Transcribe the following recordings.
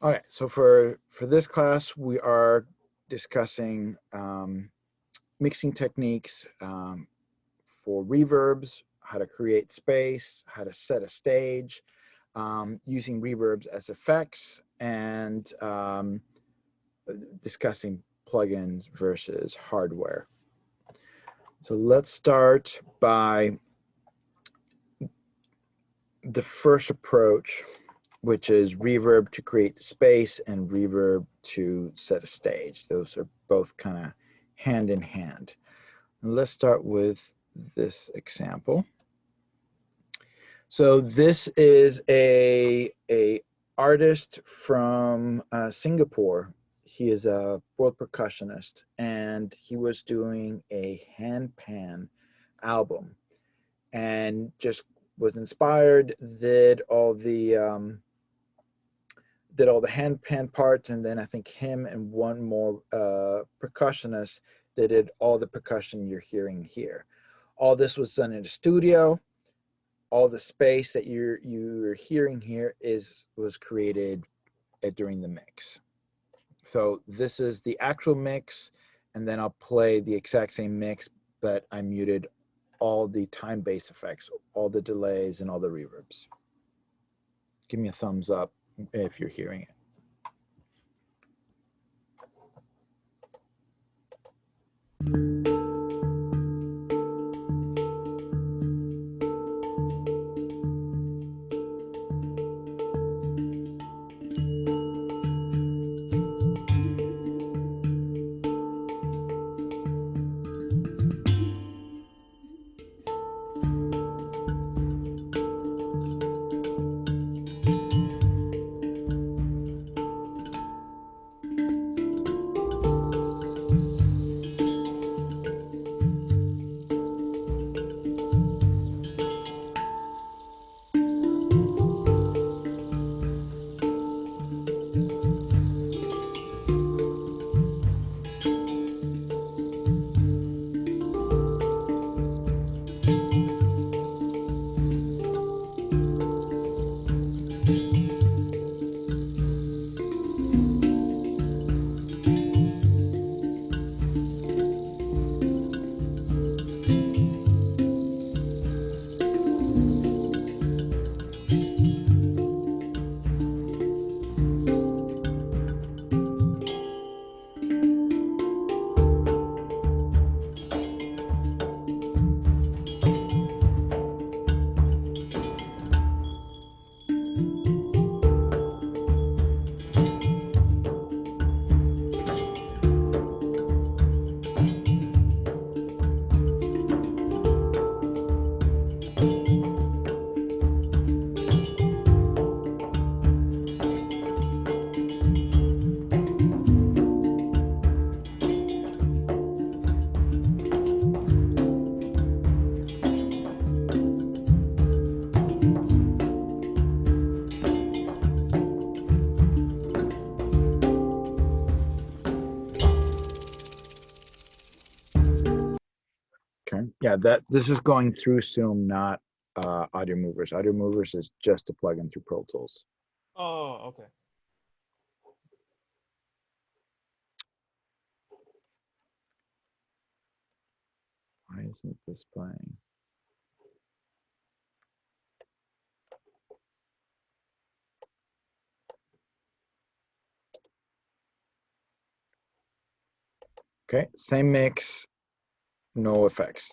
All right, so for this class, we are discussing mixing techniques for reverbs, how to create space, how to set a stage, using reverbs as effects, and discussing plugins versus hardware. So let's start by the first approach, which is reverb to create space and reverb to set a stage. Those are both kind of hand in hand. And let's start with this example. So this is a artist from Singapore. He is a world percussionist, and he was doing a hand pan album, and just was inspired, did all the hand pan parts, and then I think him and one more percussionist, they did all the percussion you're hearing here. All this was done in a studio. All the space that you're hearing here was created during the mix. So this is the actual mix, and then I'll play the exact same mix, but I muted all the time-based effects, all the delays, and all the reverbs. Give me a thumbs up if you're hearing it. Okay. Yeah, this is going through Zoom, not Audio Movers. Audio Movers is just a plugin through Pro Tools. Oh, okay. Why isn't this playing? Okay, same mix, no effects.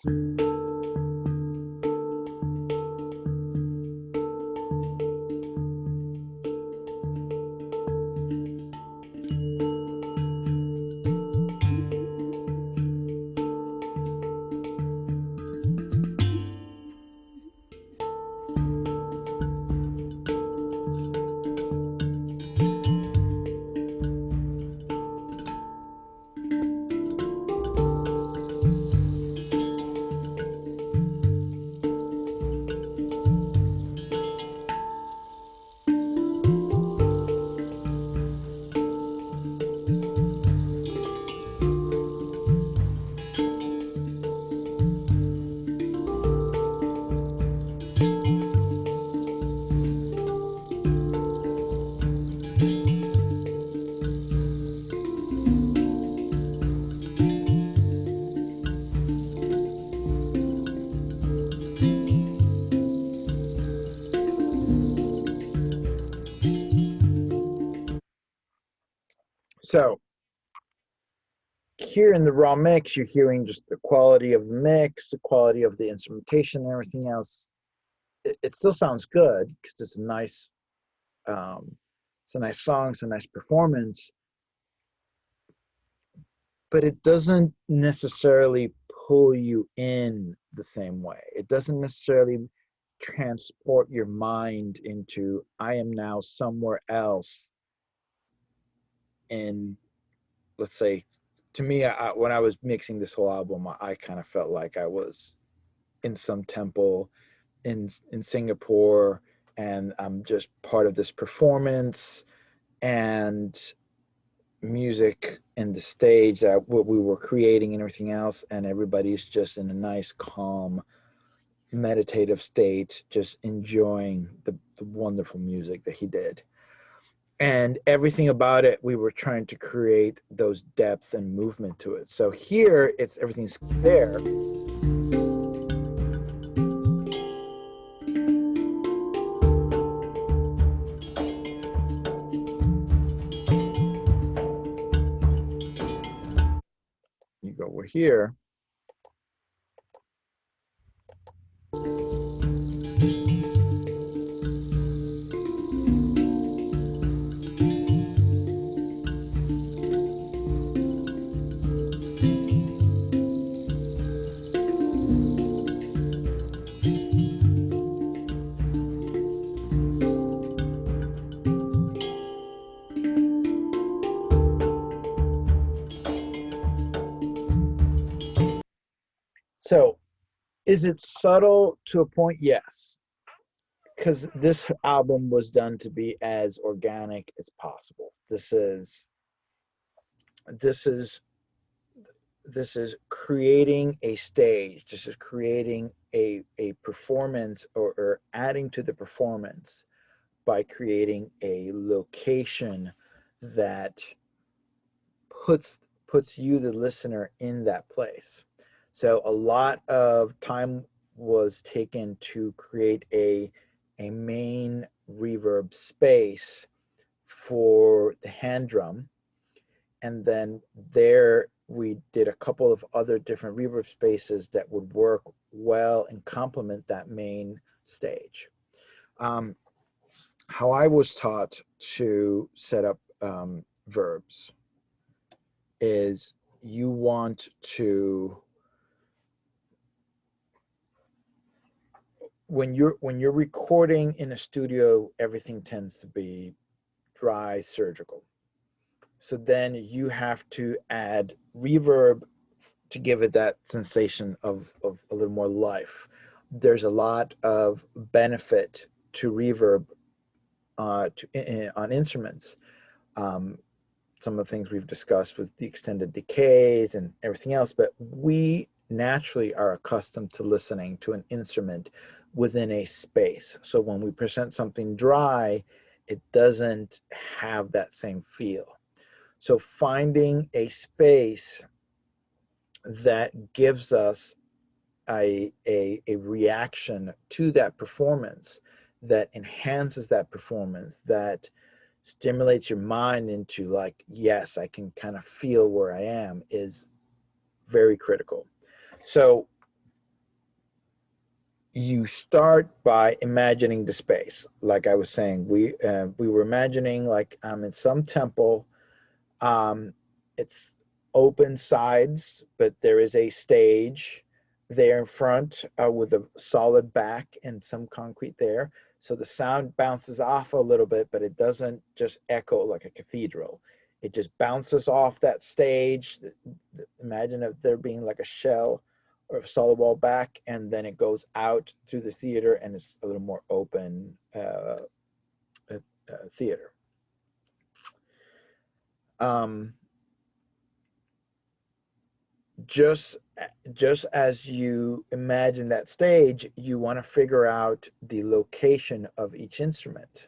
So here in the raw mix, you're hearing just the quality of the mix, the quality of the instrumentation, and everything else. It still sounds good because um, it's a nice song, it's a nice performance, but it doesn't necessarily pull you in the same way. It doesn't necessarily transport your mind into, I am now somewhere else in, let's say, to me, when I was mixing this whole album, I kind of felt like I was in some temple in Singapore, and I'm just part of this performance and music and the stage that what we were creating and everything else, and everybody's just in a nice, calm, meditative state, just enjoying the wonderful music that he did. And everything about it, we were trying to create those depths and movement to it. So here, it's everything's there. You go, we're here. So is it subtle to a point? Yes, because this album was done to be as organic as possible. This is this is creating a stage. This is creating a performance, or adding to the performance by creating a location that puts puts you, the listener, in that place. So a lot of time was taken to create a main reverb space for the hand drum, and then there we did a couple of other different reverb spaces that would work well and complement that main stage. Um, how I was taught to set up verbs is you want to, when you're recording in a studio, everything tends to be dry, surgical. So then you have to add reverb to give it that sensation of a little more life. There's a lot of benefit to reverb on instruments. Um, some of the things we've discussed with the extended decays and everything else, but we naturally are accustomed to listening to an instrument within a space. So when we present something dry, it doesn't have that same feel. So finding a space that gives us a reaction to that performance, that enhances that performance, that stimulates your mind into, like, yes, I can kind of feel where I am, is very critical. So you start by imagining the space. Like I was saying, we were imagining like I'm in some temple. It's open sides, but there is a stage there in front with a solid back and some concrete there. So the sound bounces off a little bit, but it doesn't just echo like a cathedral. It just bounces off that stage. Imagine if there being like a shell or a solid wall back, and then it goes out through the theater, and it's a little more open theater. Um, just just as you imagine that stage, you want to figure out the location of each instrument.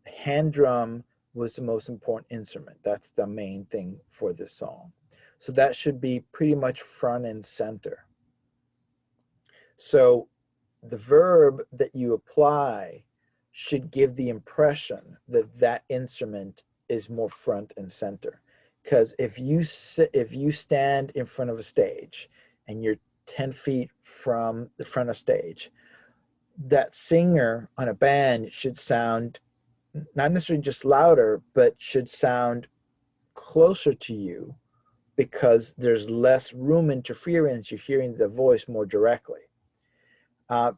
Hand drum was the most important instrument. That's the main thing for this song. So that should be pretty much front and center. So the verb that you apply should give the impression that that instrument is more front and center. because if you stand in front of a stage and you're 10 feet from the front of stage, that singer on a band should sound not necessarily just louder, but should sound closer to you because there's less room interference. You're hearing the voice more directly.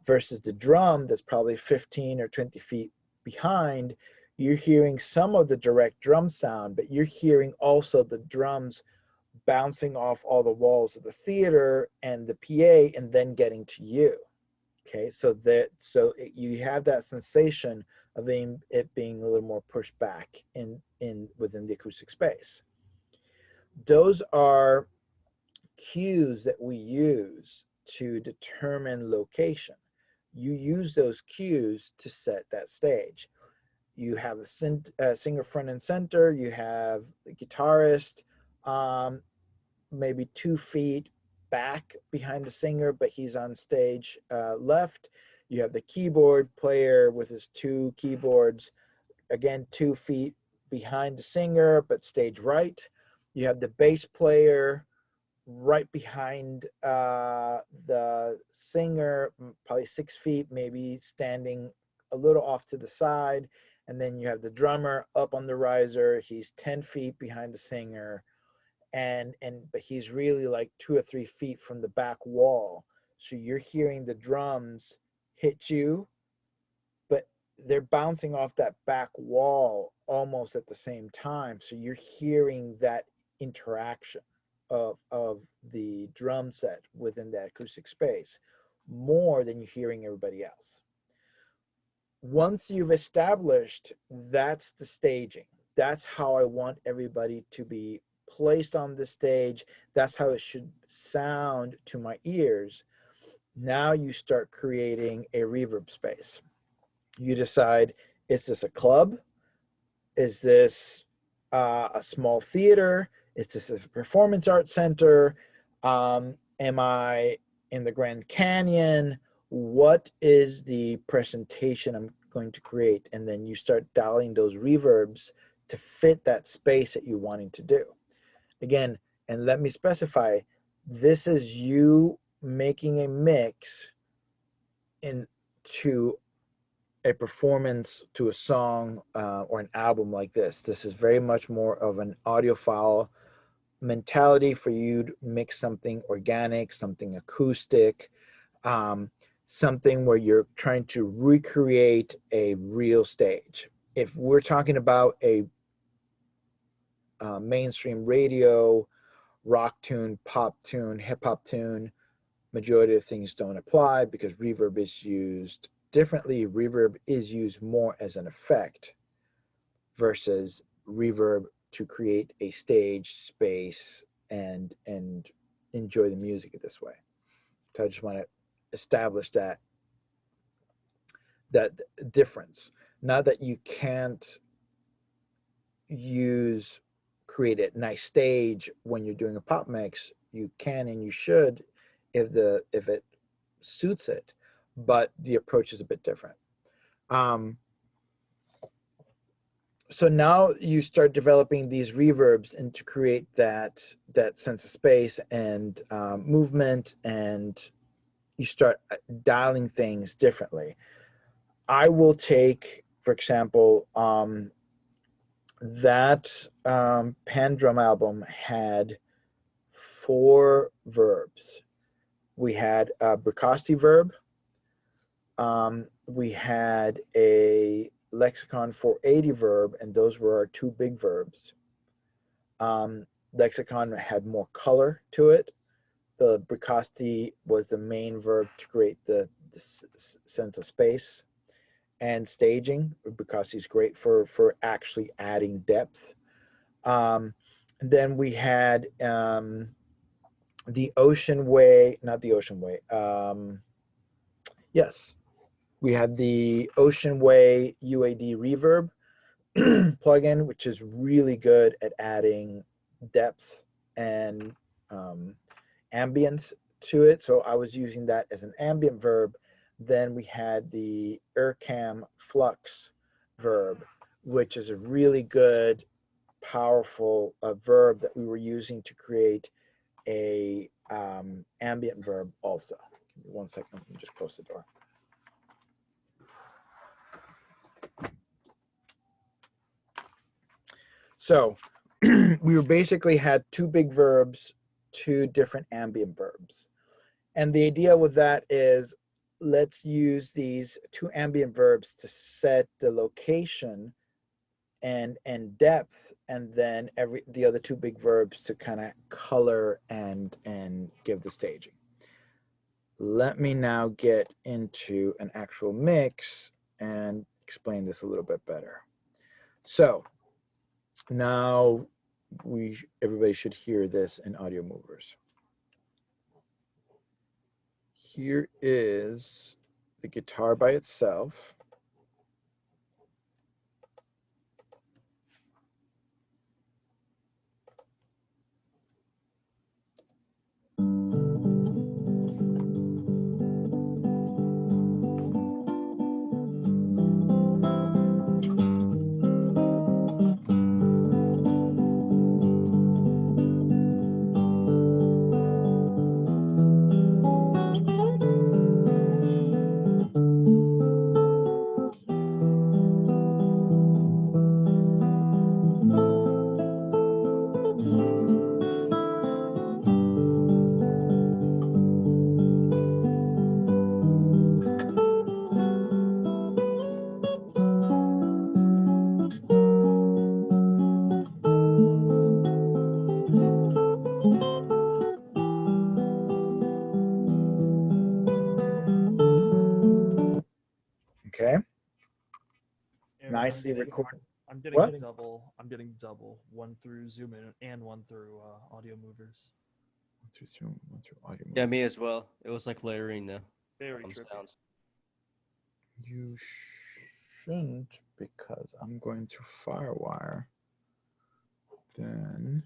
Versus the drum that's probably 15 or 20 feet behind, you're hearing some of the direct drum sound, but you're hearing also the drums bouncing off all the walls of the theater and the PA and then getting to you. Okay, so you have that sensation of it being a little more pushed back within the acoustic space. Those are cues that we use to determine location. You use those cues to set that stage. You have a singer front and center, you have the guitarist maybe 2 feet back behind the singer, but he's on stage left. You have the keyboard player with his 2 keyboards, again 2 feet behind the singer, but stage right. You have the bass player right behind the singer, probably 6 feet, maybe standing a little off to the side. And then you have the drummer up on the riser. He's 10 feet behind the singer, but he's really like 2 or 3 feet from the back wall. So you're hearing the drums hit you, but they're bouncing off that back wall almost at the same time. So you're hearing that interaction of the drum set within that acoustic space more than you're hearing everybody else. Once you've established that's the staging, that's how I want everybody to be placed on the stage, that's how it should sound to my ears, now you start creating a reverb space. You decide, is this a club? Is this a small theater? Is this a performance arts center? Am I in the Grand Canyon? What is the presentation I'm going to create? And then you start dialing those reverbs to fit that space that you're wanting to do. Again, and let me specify, this is you making a mix into a performance to a song or an album like this. This is very much more of an audiophile mentality for you to mix something organic, something acoustic, something where you're trying to recreate a real stage. If we're talking about a mainstream radio, rock tune, pop tune, hip hop tune, majority of things don't apply because reverb is used differently. Reverb is used more as an effect versus reverb to create a stage space and enjoy the music this way. So I just want to establish that difference. Not that you can't create a nice stage when you're doing a pop mix. You can and you should if it suits it, but the approach is a bit different. So now you start developing these reverbs and to create that sense of space and movement, and you start dialing things differently. I will take, for example, that Pan Drum album had 4 verbs. We had a Bricasti verb. We had a Lexicon 480 verb, and those were our 2 big verbs. Lexicon had more color to it. The Bricasti was the main verb to create the sense of space and staging. Bricasti is great for actually adding depth. And then we had the Ocean Way, not the Ocean Way. Yes, we had the Ocean Way UAD reverb plugin, which is really good at adding depth and ambience to it. So I was using that as an ambient verb. Then we had the Urcam Flux verb, which is a really good powerful verb that we were using to create a ambient verb also. Give me 1 second, let me just close the door. So we basically had 2 big verbs, 2 different ambient verbs. And the idea with that is, let's use these 2 ambient verbs to set the location and depth, and then the other 2 big verbs to kind of color and give the staging. Let me now get into an actual mix and explain this a little bit better. So now everybody should hear this in Audio Movers. Here is the guitar by itself. Okay. Aaron, Nicely recorded. I'm getting What? double. I'm getting double. 1 through Zoom in and 1 through Audio Movers. 1 through Zoom, 1 through Audio Movers. Yeah, me as well. It was like layering the Very trippy. sounds. You shouldn't, because I'm going through Firewire. Then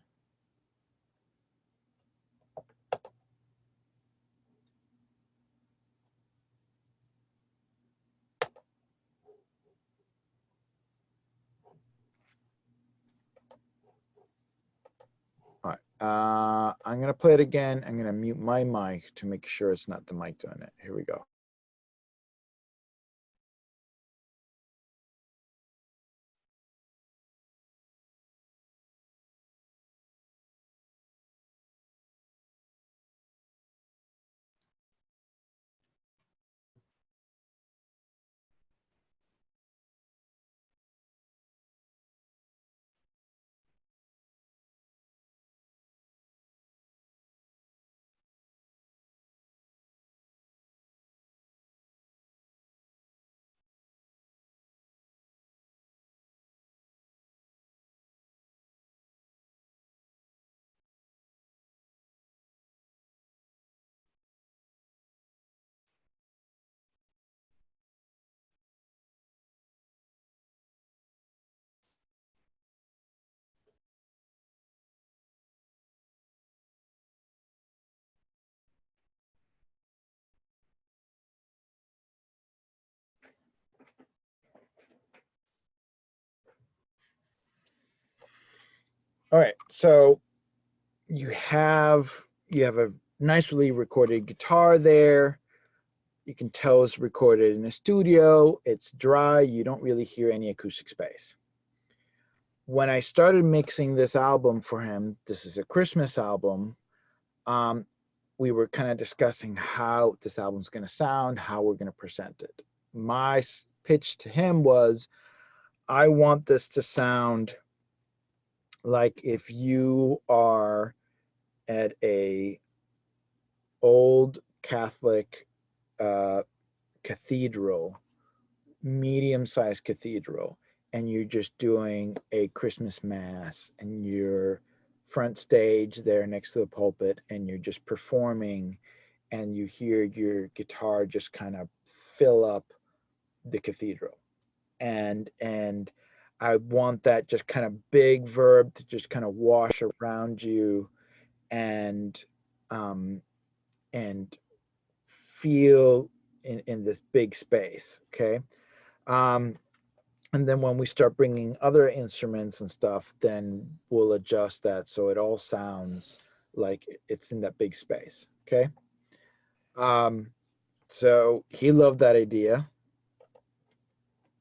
all right, I'm gonna play it again. I'm gonna mute my mic to make sure it's not the mic doing it. Here we go. All right, so you have a nicely recorded guitar there. You can tell it's recorded in a studio. It's dry. You don't really hear any acoustic space. When I started mixing this album for him, this is a Christmas album, we were kind of discussing how this album's going to sound, how we're going to present it. My pitch to him was, I want this to sound like if you are at a old Catholic cathedral, medium-sized cathedral, and you're just doing a Christmas mass, and you're front stage there next to the pulpit, and you're just performing, and you hear your guitar just kind of fill up the cathedral. And I want that just kind of big verb to just kind of wash around you and feel in this big space. Okay. And then when we start bringing other instruments and stuff, then we'll adjust that so it all sounds like it's in that big space. Okay. So he loved that idea.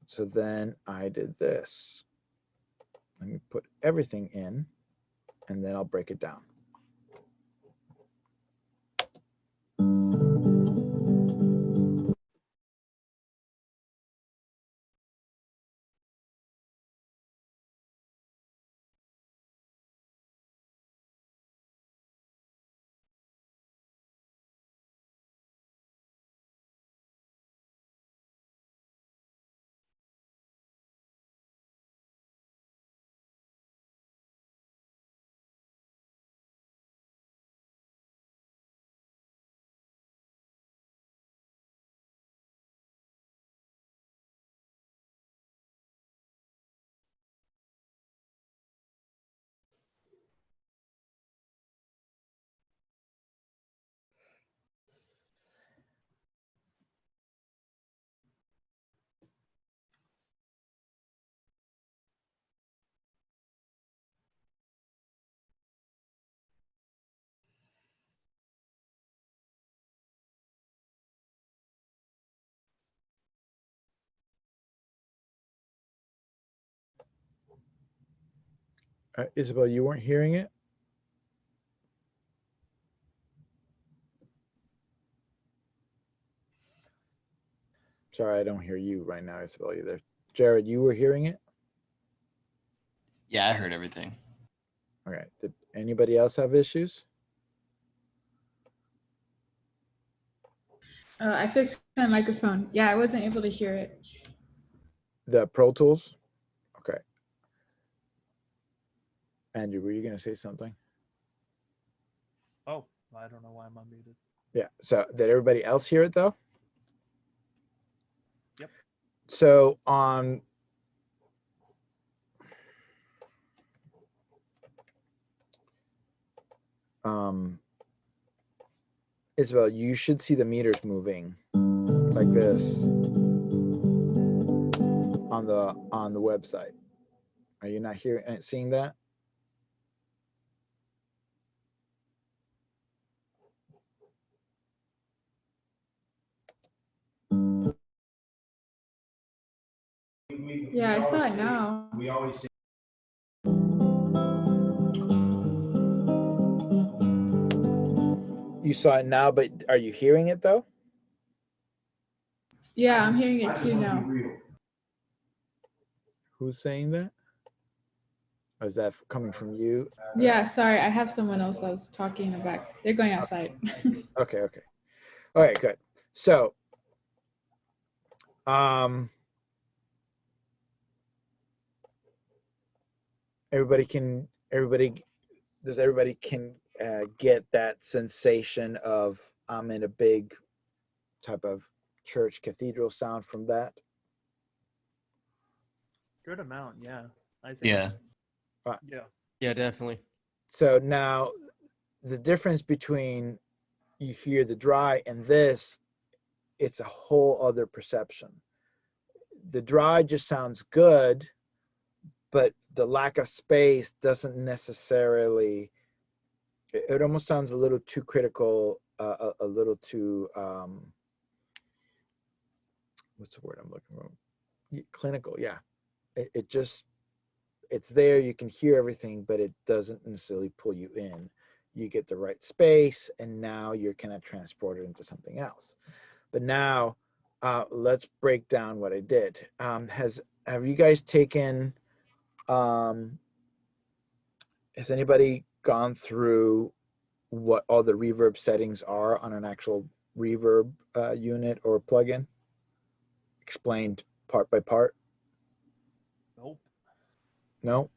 So then I did this. Let me put everything in, and then I'll break it down. Isabel, you weren't hearing it? Sorry, I don't hear you right now, Isabel, either. Jared, you were hearing it? Yeah, I heard everything. Okay. Did anybody else have issues? I fixed my microphone. Yeah, I wasn't able to hear it. The Pro Tools? Okay. Andrew, were you going to say something? Oh, I don't know why I'm unmuted. Yeah. So did everybody else hear it though? Yep. So on Isabel, you should see the meters moving like this on the website. Are you not hearing seeing that? Yeah, I saw it now. We always say You saw it now, but are you hearing it though? Yeah, I'm hearing I it just too want to now. be real. Who's saying that? Or is that coming from you? Yeah, sorry, I have someone else that was talking in the back. They're going outside. Okay, okay. All right, good. So everybody does everybody can get that sensation of I'm in a big type of church cathedral sound from that? Good amount, yeah. I think. Yeah. Yeah. Yeah, definitely. So now the difference between you hear the dry and this, it's a whole other perception. The dry just sounds good, but the lack of space doesn't necessarily, it almost sounds a little too critical, a little too what's the word I'm looking for? Clinical. Yeah, it just, it's there, you can hear everything, but it doesn't necessarily pull you in. You get the right space, and now you're kind of transported into something else. But now let's break down what I did. Have you guys taken has anybody gone through what all the reverb settings are on an actual reverb unit or plugin? Explained part by part? Nope. No?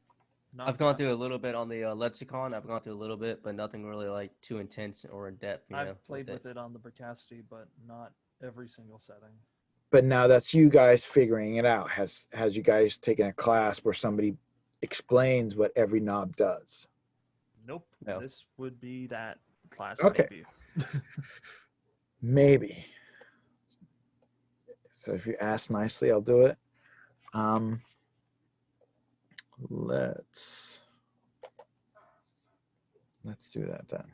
Not I've gone that. through a little bit on the lexicon. I've gone through a little bit, but nothing really like too intense or in depth. You know, I've played with it on the Bricasti, but not every single setting. But now that's you guys figuring it out. Has you guys taken a class where somebody explains what every knob does? Nope. No. This would be that class, Okay. maybe. Maybe. So if you ask nicely, I'll do it. Um, let's do that then.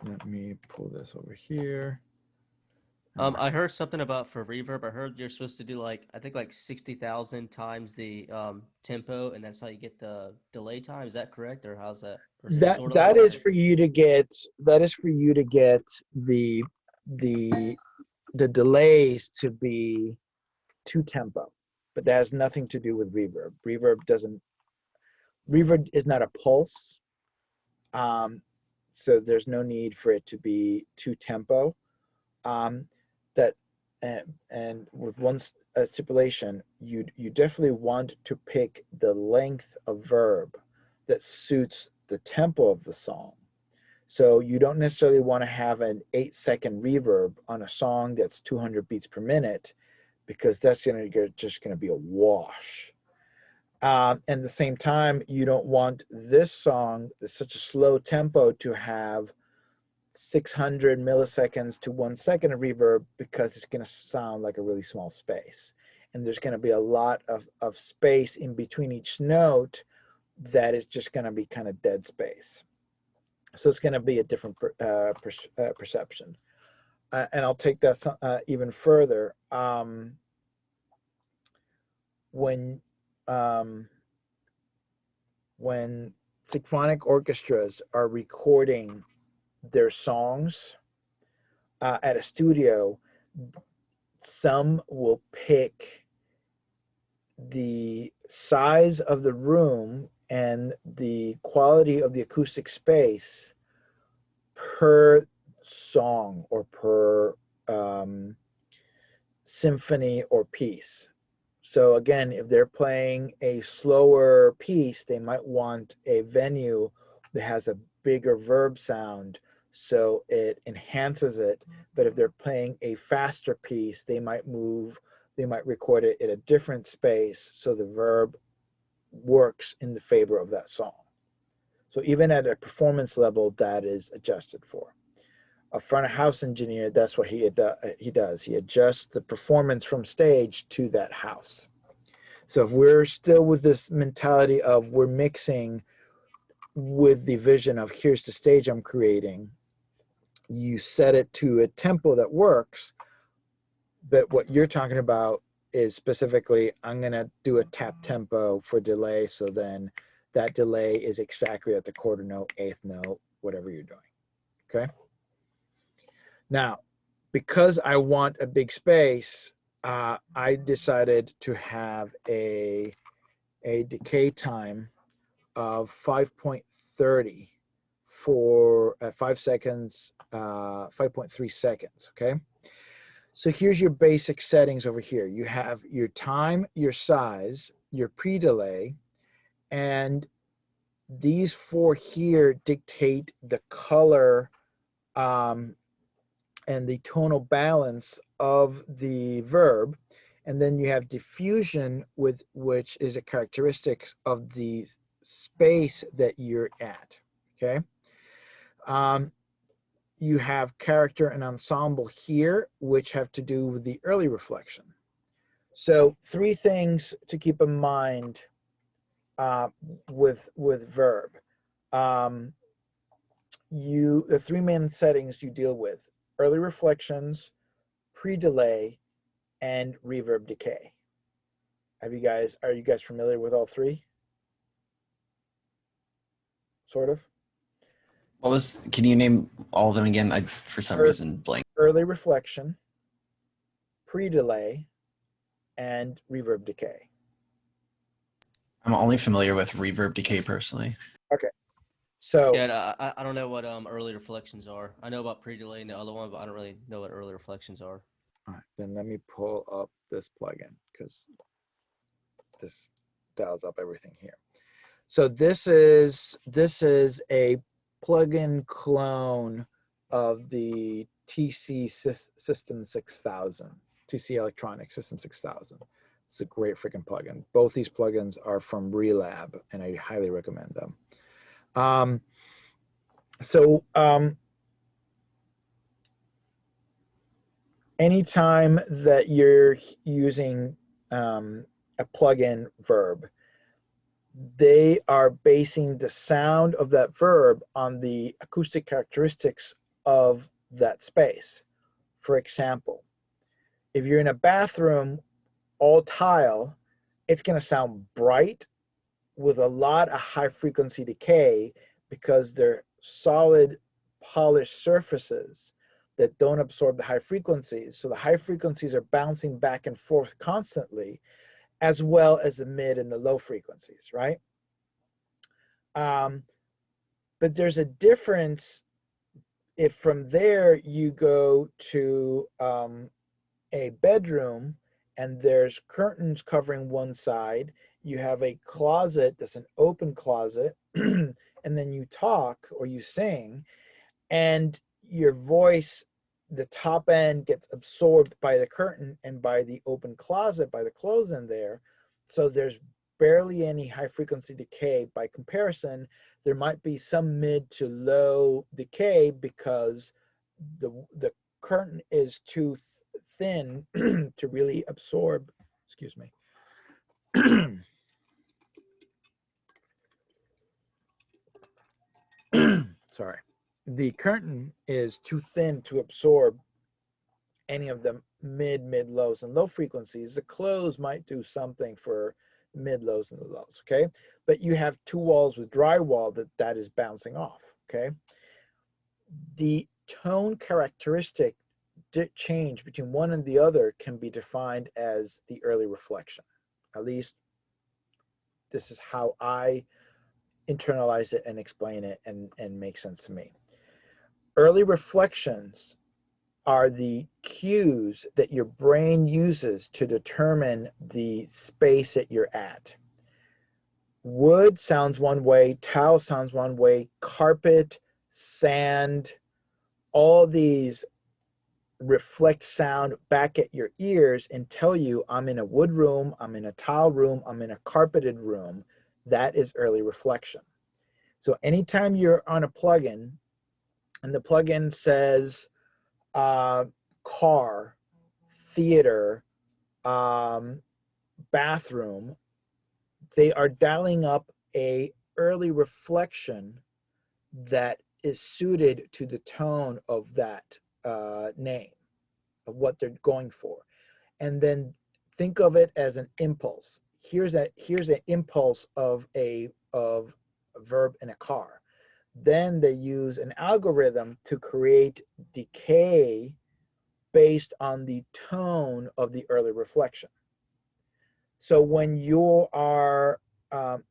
Let me pull this over here. I heard something about for reverb. I heard you're supposed to do like I think like 60,000 times the tempo, and that's how you get the delay time. Is that correct, or how's that? Or is it That sort of that like is that? for you to get the the the delays to be to tempo, but that has nothing to do with reverb. Reverb is not a pulse, so there's no need for it to be to tempo. Um, that and with one stipulation, you definitely want to pick the length of verb that suits the tempo of the song. So you don't necessarily want to have an 8-second reverb on a song that's 200 beats per minute, because that's just going to be a wash. And at the same time, you don't want this song, that's such a slow tempo, to have 600 milliseconds to 1 second of reverb, because it's going to sound like a really small space. And there's going to be a lot of space in between each note that is just going to be kind of dead space. So it's going to be a different perception. And I'll take that even further. When symphonic orchestras are recording their songs at a studio, some will pick the size of the room and the quality of the acoustic space per song or per symphony or piece. So again, if they're playing a slower piece, they might want a venue that has a bigger verb sound, so it enhances it. But if they're playing a faster piece, they might record it in a different space so the verb works in the favor of that song. So even at a performance level, that is adjusted for. A front of house engineer, that's what he does. He adjusts the performance from stage to that house. So if we're still with this mentality of we're mixing with the vision of here's the stage I'm creating, you set it to a tempo that works. But what you're talking about is specifically, I'm going to do a tap tempo for delay. So then that delay is exactly at the quarter note, eighth note, whatever you're doing. Okay. Now, because I want a big space, I decided to have a decay time of 5.30 for 5 seconds, 5.3 seconds. Okay. So here's your basic settings over here. You have your time, your size, your pre-delay, and these four here dictate the color and the tonal balance of the verb. And then you have diffusion, which is a characteristic of the space that you're at. Okay. You have character and ensemble here, which have to do with the early reflection. So 3 things to keep in mind with verb. The 3 main settings you deal with: early reflections, pre-delay, and reverb decay. Are you guys familiar with all 3? Sort of. Can you name all of them again? I, for some reason, blank. Early reflection, pre-delay, and reverb decay. I'm only familiar with reverb decay personally. Okay. So Yeah, I don't know what early reflections are. I know about pre-delay and the other one, but I don't really know what early reflections are. all right, then let me pull up this plugin, because this dials up everything here. So this is a plugin clone of the TC System 6000, TC Electronic System 6000. It's a great freaking plugin. Both these plugins are from Relab, and I highly recommend them. Anytime that you're using a plug-in verb, they are basing the sound of that verb on the acoustic characteristics of that space. For example, if you're in a bathroom all tile, it's going to sound bright with a lot of high frequency decay because they're solid polished surfaces that don't absorb the high frequencies. So the high frequencies are bouncing back and forth constantly, as well as the mid and the low frequencies, right? But there's a difference if from there you go to a bedroom and there's curtains covering one side, you have a closet that's an open closet, and then you talk or you sing, and your voice, the top end gets absorbed by the curtain and by the open closet, by the clothes in there. So there's barely any high frequency decay. By comparison, there might be some mid to low decay because the curtain is too thin to really absorb, excuse me. Sorry. The curtain is too thin to absorb any of the mid, lows, and low frequencies. The clothes might do something for mid, lows, and the lows, okay? But you have two walls with drywall that is bouncing off, okay? The tone characteristic change between one and the other can be defined as the early reflection. At least this is how I internalize it and explain it and make sense to me. Early reflections are the cues that your brain uses to determine the space that you're at. Wood sounds one way, tile sounds one way, carpet, sand, all these reflect sound back at your ears and tell you, I'm in a wood room, I'm in a tile room, I'm in a carpeted room. That is early reflection. So anytime you're on a plugin and the plugin says car, theater, bathroom, they are dialing up a early reflection that is suited to the tone of that name, of what they're going for. And then think of it as an impulse. Here's an impulse of a verb in a car. Then they use an algorithm to create decay based on the tone of the early reflection. So when you are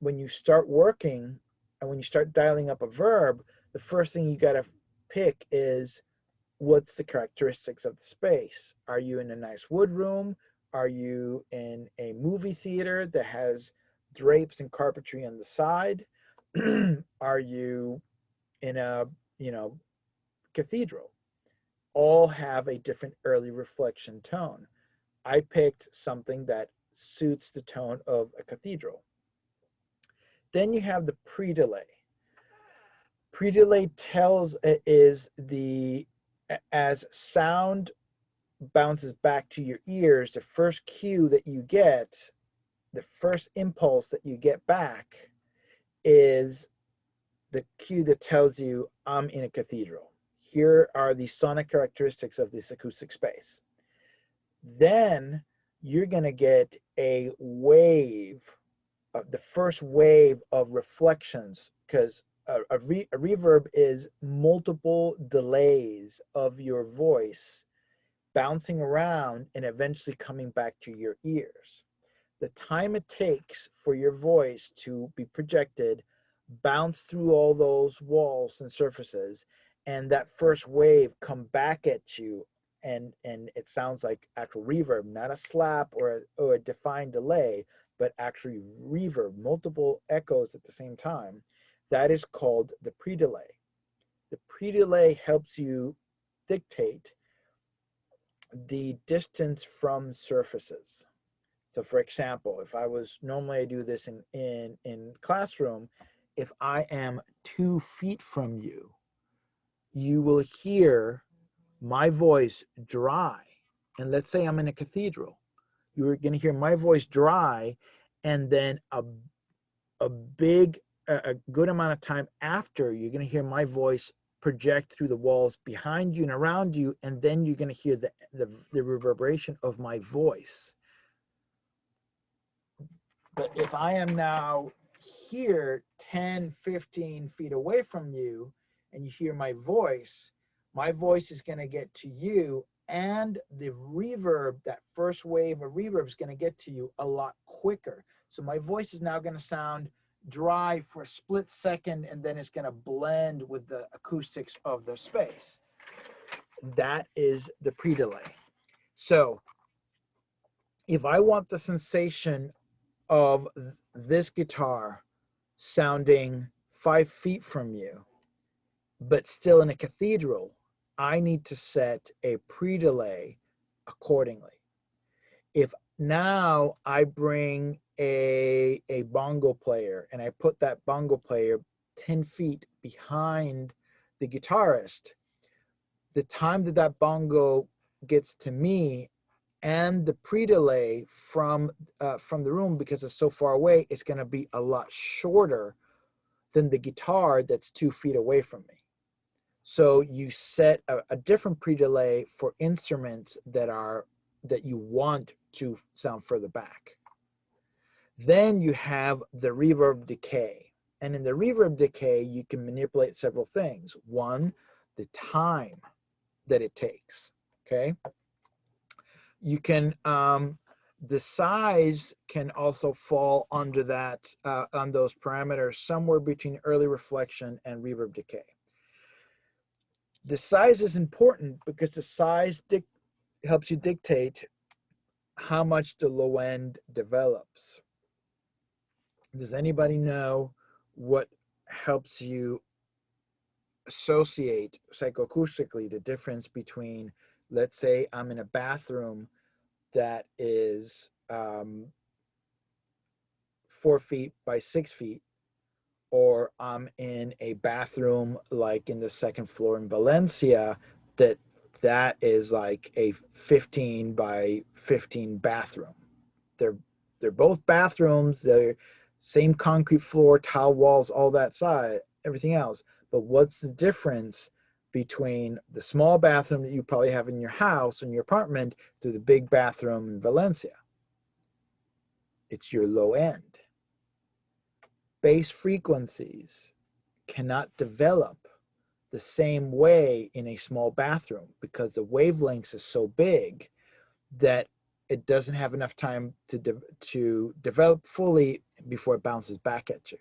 when you start working and when you start dialing up a verb, the first thing you got to pick is, what's the characteristics of the space? Are you in a nice wood room? Are you in a movie theater that has drapes and carpentry on the side? Are you in a, cathedral? All have a different early reflection tone. I picked something that suits the tone of a cathedral. Then you have the pre-delay. Pre-delay as sound bounces back to your ears, the first cue that you get, the first impulse that you get back is the cue that tells you, I'm in a cathedral. Here are the sonic characteristics of this acoustic space. Then you're going to get a wave, the first wave of reflections, because a reverb is multiple delays of your voice bouncing around and eventually coming back to your ears. The time it takes for your voice to be projected, bounce through all those walls and surfaces, and that first wave come back at you, and it sounds like actual reverb, not a slap or a defined delay, but actually reverb, multiple echoes at the same time. That is called the pre-delay. The pre-delay helps you dictate the distance from surfaces. So for example, if I was, normally I do this in classroom, if I am 2 feet from you, you will hear my voice dry. And let's say I'm in a cathedral. You're going to hear my voice dry, and then a good amount of time after, you're going to hear my voice project through the walls behind you and around you, and then you're going to hear the reverberation of my voice. But if I am now here 10, 15 feet away from you, and you hear my voice is going to get to you, and the reverb, that first wave of reverb, is going to get to you a lot quicker. So my voice is now going to sound dry for a split second, and then it's going to blend with the acoustics of the space. That is the pre-delay. So if I want the sensation of this guitar sounding 5 feet from you, but still in a cathedral, I need to set a pre-delay accordingly. If now I bring a bongo player and I put that bongo player 10 feet behind the guitarist, the time that bongo gets to me and the pre-delay from the room, because it's so far away, it's going to be a lot shorter than the guitar that's 2 feet away from me. So you set a different pre-delay for instruments that you want to sound further back. Then you have the reverb decay. And in the reverb decay, you can manipulate several things. One, the time that it takes, okay? You can, the size can also fall under that, on those parameters, somewhere between early reflection and reverb decay. The size is important because the size helps you dictate how much the low end develops. Does anybody know what helps you associate psychoacoustically the difference between, let's say I'm in a bathroom that is 4 feet by 6 feet, or I'm in a bathroom like in the second floor in Valencia that is like a 15 by 15 bathroom. They're both bathrooms, they're same concrete floor, tile walls, all that side, everything else. But what's the difference between the small bathroom that you probably have in your house, in your apartment, to the big bathroom in Valencia? It's your low end. Bass frequencies cannot develop the same way in a small bathroom because the wavelengths is so big that it doesn't have enough time to develop fully before it bounces back at you.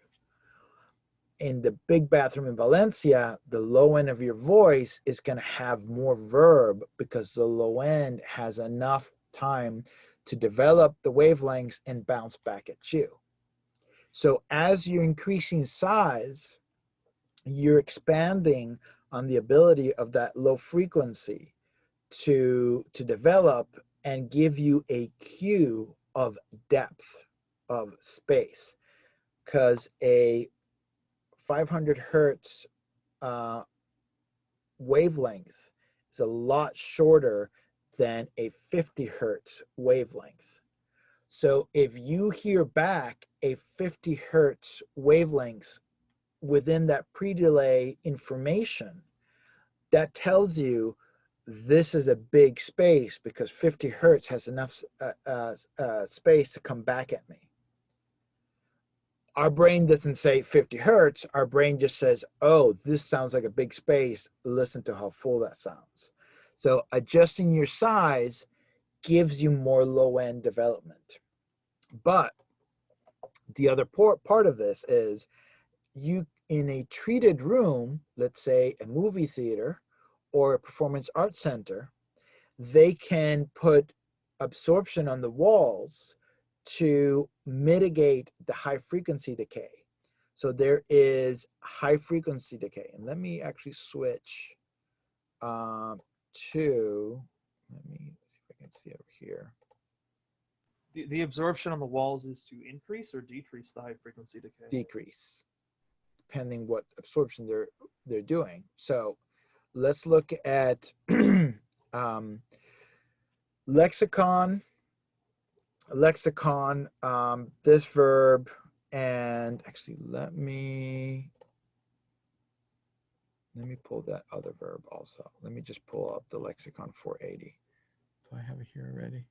In the big bathroom in Valencia, the low end of your voice is going to have more verb because the low end has enough time to develop the wavelengths and bounce back at you. So as you're increasing size, you're expanding on the ability of that low frequency to develop and give you a cue of depth of space, because a 500 hertz wavelength is a lot shorter than a 50 hertz wavelength. So if you hear back a 50 hertz wavelength within that pre-delay information, that tells you this is a big space because 50 hertz has enough space to come back at me. Our brain doesn't say 50 hertz. Our brain just says, oh, this sounds like a big space. Listen to how full that sounds. So adjusting your size gives you more low-end development. But the other part of this is, you in a treated room, let's say a movie theater or a performance arts center, they can put absorption on the walls to mitigate the high frequency decay. So there is high frequency decay. And let me actually switch let me see if I can see over here. The absorption on the walls is to increase or decrease the high frequency decay? Decrease, depending what absorption they're doing. So let's look at lexicon lexicon, this verb, and actually let me pull that other verb also. Let me just pull up the lexicon 480. Do I have it here already?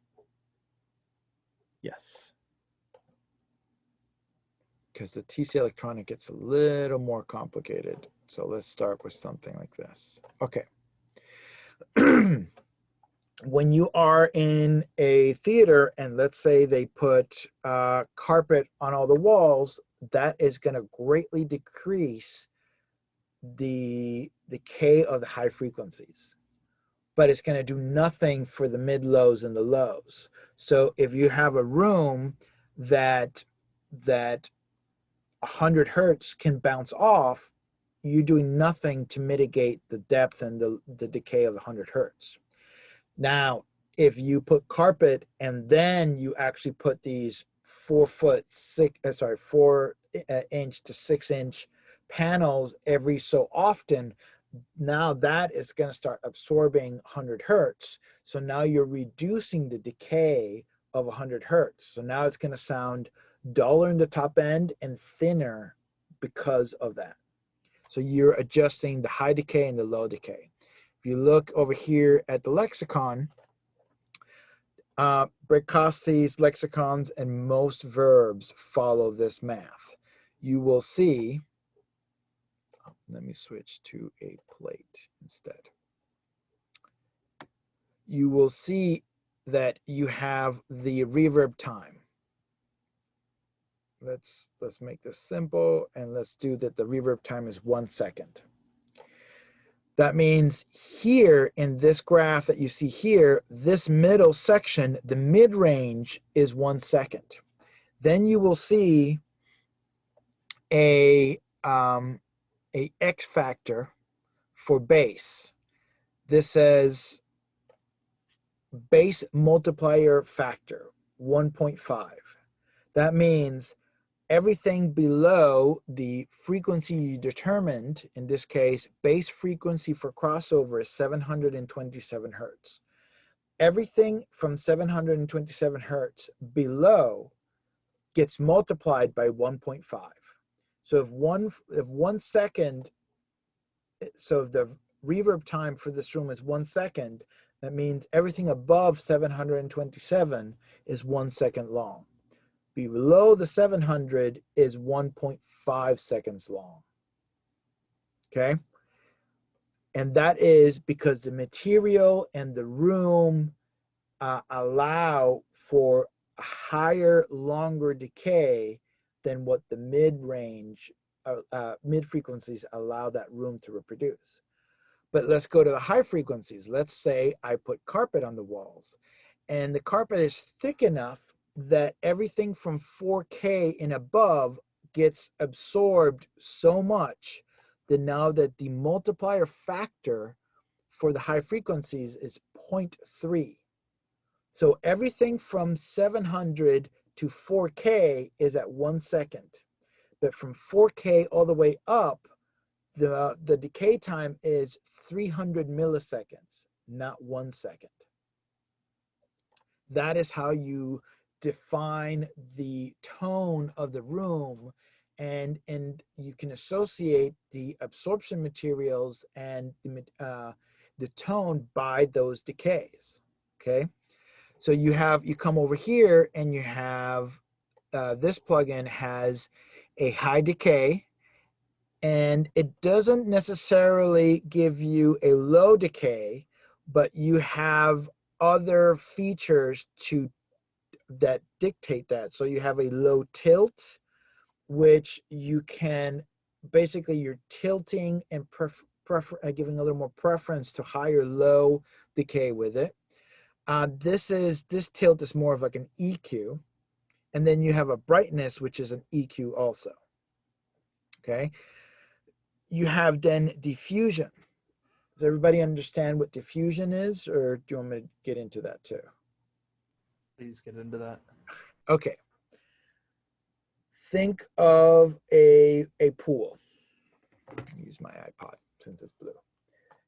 Yes. Because the TC electronic gets a little more complicated. So let's start with something like this. Okay. When you are in a theater and let's say they put carpet on all the walls, that is going to greatly decrease the decay of the high frequencies, but it's going to do nothing for the mid lows and the lows. So if you have a room that 100 hertz can bounce off, you're doing nothing to mitigate the depth and the decay of 100 hertz. Now, if you put carpet and then you actually put these 4 inch to 6 inch panels every so often, now that is going to start absorbing 100 hertz. So now you're reducing the decay of 100 hertz. So now it's going to sound duller in the top end and thinner because of that. So you're adjusting the high decay and the low decay. If you look over here at the lexicon, Brikowski's lexicons and most verbs follow this math. You will see, let me switch to a plate instead. You will see that you have the reverb time. Let's make this simple and let's do that. The reverb time is 1 second. That means here in this graph that you see here, this middle section, the mid-range is 1 second. Then you will see a X factor for base. This says base multiplier factor, 1.5. That means everything below the frequency you determined, in this case, base frequency for crossover is 727 hertz. Everything from 727 hertz below gets multiplied by 1.5. So if 1 second, so if the reverb time for this room is 1 second, that means everything above 727 is 1 second long. Below the 700 is 1.5 seconds long. Okay? And that is because the material and the room allow for a higher, longer decay than what the mid-range, mid-frequencies allow that room to reproduce. But let's go to the high frequencies. Let's say I put carpet on the walls, and the carpet is thick enough that everything from 4K and above gets absorbed so much that now that the multiplier factor for the high frequencies is 0.3. So everything from 700 to 4K is at 1 second. But from 4K all the way up, the decay time is 300 milliseconds, not 1 second. That is how you define the tone of the room, and you can associate the absorption materials and the tone by those decays. Okay, so you come over here and you have this plugin has a high decay, and it doesn't necessarily give you a low decay, but you have other features that dictate that. So you have a low tilt, which you can basically, you're tilting and giving a little more preference to high or low decay with it. This tilt is more of like an EQ, and then you have a brightness, which is an EQ also. Okay, you have then diffusion. Does everybody understand what diffusion is, or do you want me to get into that too? Please get into that. Okay. Think of a pool. Use my iPod since it's blue.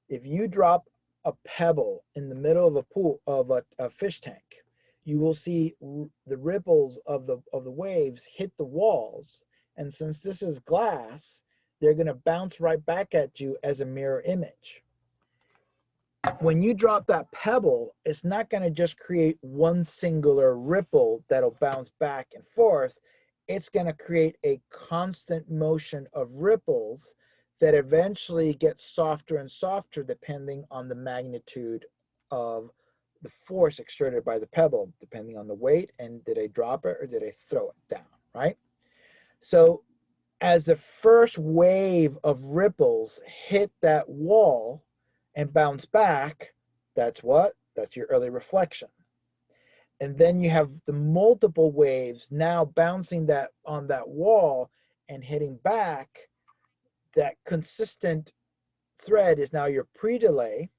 If you drop a pebble in the middle of a pool of a fish tank, you will see the ripples of the waves hit the walls. And since this is glass, they're going to bounce right back at you as a mirror image. When you drop that pebble, it's not going to just create one singular ripple that'll bounce back and forth. It's going to create a constant motion of ripples that eventually get softer and softer depending on the magnitude of the force exerted by the pebble, depending on the weight and did I drop it or did I throw it down, right? So as the first wave of ripples hit that wall and bounce back, that's what? That's your early reflection. And then you have the multiple waves now bouncing that on that wall and hitting back. That consistent thread is now your pre-delay.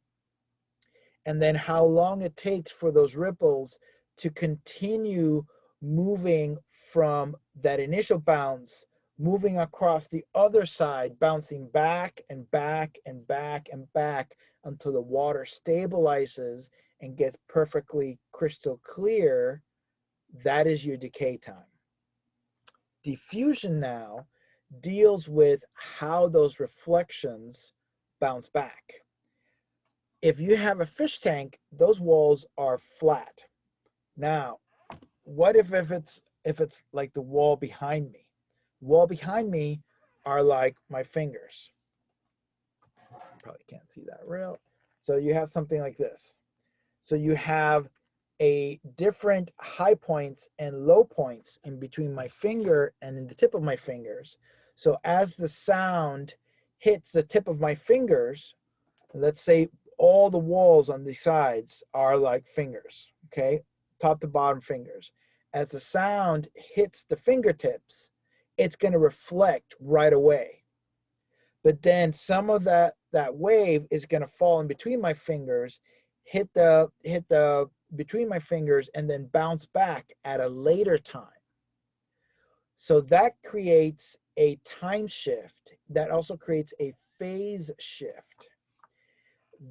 And then how long it takes for those ripples to continue moving from that initial bounce, moving across the other side, bouncing back and back and back and back until the water stabilizes and gets perfectly crystal clear. That is your decay time. Diffusion now deals with how those reflections bounce back. If you have a fish tank, those walls are flat. Now, what if it's like the wall behind me? The wall behind me are like my fingers. You probably can't see that real. So you have something like this. So you have a different high points and low points in between my finger and in the tip of my fingers. So as the sound hits the tip of my fingers, let's say all the walls on the sides are like fingers, okay? Top to bottom fingers. As the sound hits the fingertips, it's going to reflect right away. But then some of that wave is going to fall in between my fingers, hit the between my fingers, and then bounce back at a later time. So that creates a time shift. That also creates a phase shift.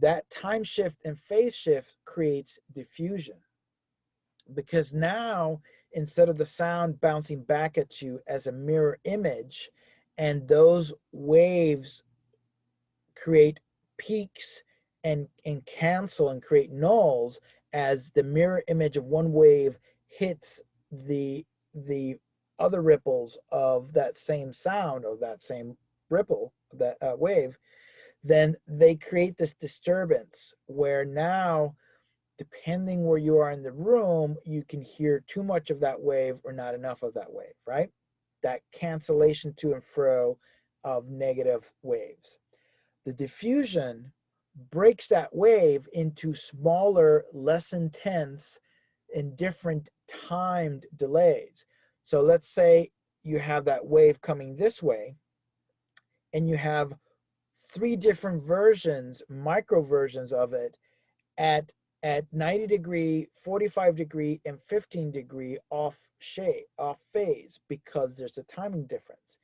That time shift and phase shift creates diffusion, because now instead of the sound bouncing back at you as a mirror image and those waves create peaks and cancel and create nulls as the mirror image of one wave hits the other ripples of that same sound, of that same ripple, that wave, then they create this disturbance where now, depending where you are in the room, you can hear too much of that wave or not enough of that wave, right? That cancellation to and fro of negative waves. The diffusion breaks that wave into smaller, less intense, and different timed delays. So let's say you have that wave coming this way, and you have 3 different versions, micro versions of it at 90 degree, 45 degree, and 15 degree off phase, because there's a timing difference.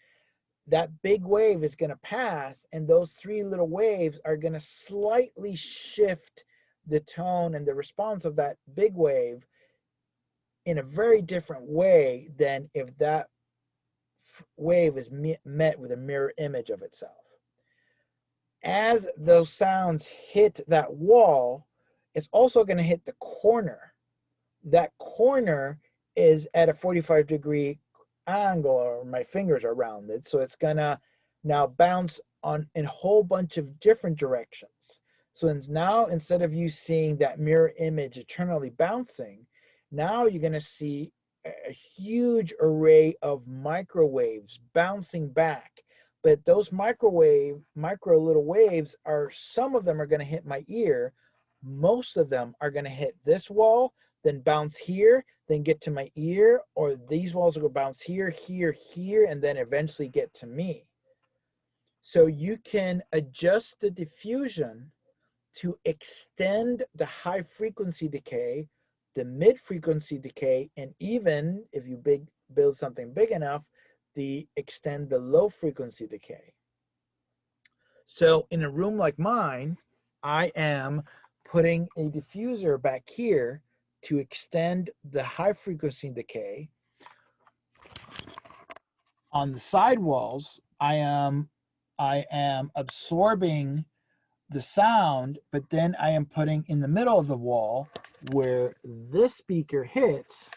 That big wave is going to pass, and those 3 little waves are going to slightly shift the tone and the response of that big wave in a very different way than if that wave is met with a mirror image of itself. As those sounds hit that wall, it's also going to hit the corner. That corner is at a 45 degree angle, or my fingers are rounded, so it's going to now bounce on in a whole bunch of different directions. So now, instead of you seeing that mirror image eternally bouncing, now you're going to see a huge array of microwaves bouncing back. But those micro little waves are, some of them are going to hit my ear. Most of them are going to hit this wall, then bounce here, then get to my ear, or these walls will go bounce here, here, here, and then eventually get to me. So you can adjust the diffusion to extend the high frequency decay, the mid frequency decay, and even if you build something big enough, extend the low frequency decay. So in a room like mine, I am putting a diffuser back here to extend the high frequency decay, on the side walls, I am absorbing the sound, but then I am putting in the middle of the wall where this speaker hits,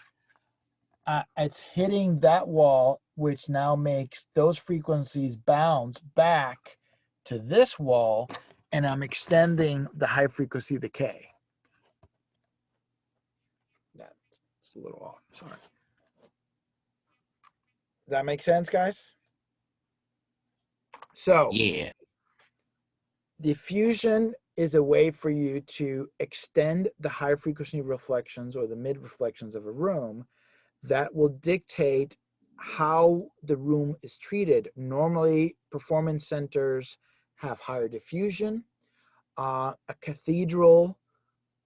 it's hitting that wall, which now makes those frequencies bounce back to this wall, and I'm extending the high frequency decay. That's a little off, sorry. Does that make sense, guys? So Yeah. diffusion is a way for you to extend the high frequency reflections or the mid reflections of a room that will dictate how the room is treated. Normally, performance centers have higher diffusion. A cathedral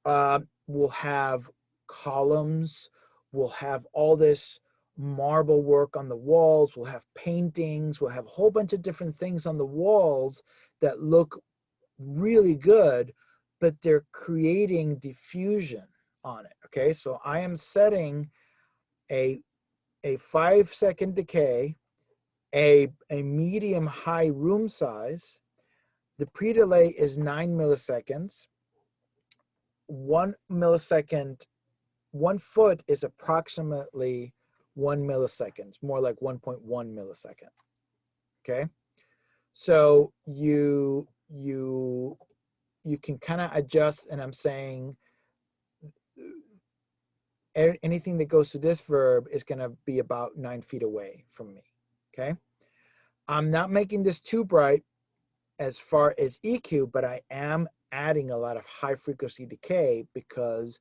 will have columns, will have all this marble work on the walls, will have paintings, will have a whole bunch of different things on the walls that look really good, but they're creating diffusion on it. Okay, so I am setting a 5-second decay, a medium high room size. The pre-delay is 9 milliseconds. 1 millisecond, 1 foot is approximately 1 millisecond, more like 1.1 millisecond. Okay, so you can kind of adjust, and I'm saying anything that goes to this verb is going to be about 9 feet away from me. Okay, I'm not making this too bright as far as EQ, but I am adding a lot of high frequency decay because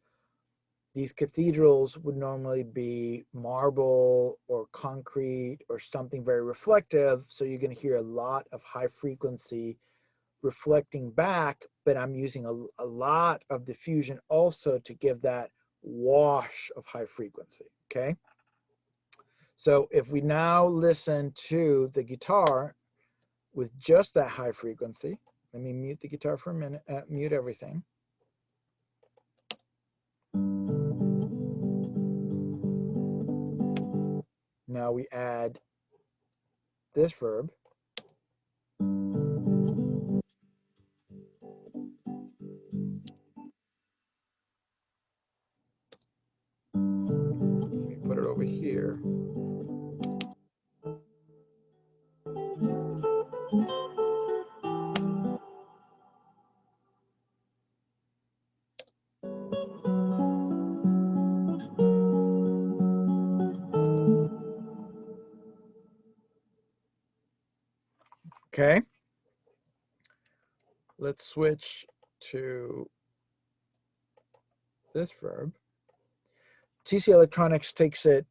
these cathedrals would normally be marble or concrete or something very reflective. So you're going to hear a lot of high frequency reflecting back, but I'm using a lot of diffusion also to give that wash of high frequency. Okay. So if we now listen to the guitar with just that high frequency, let me mute the guitar for a minute, mute everything. Now we add this verb. Let me put it over here. Okay. Let's switch to this verb. TC Electronics takes it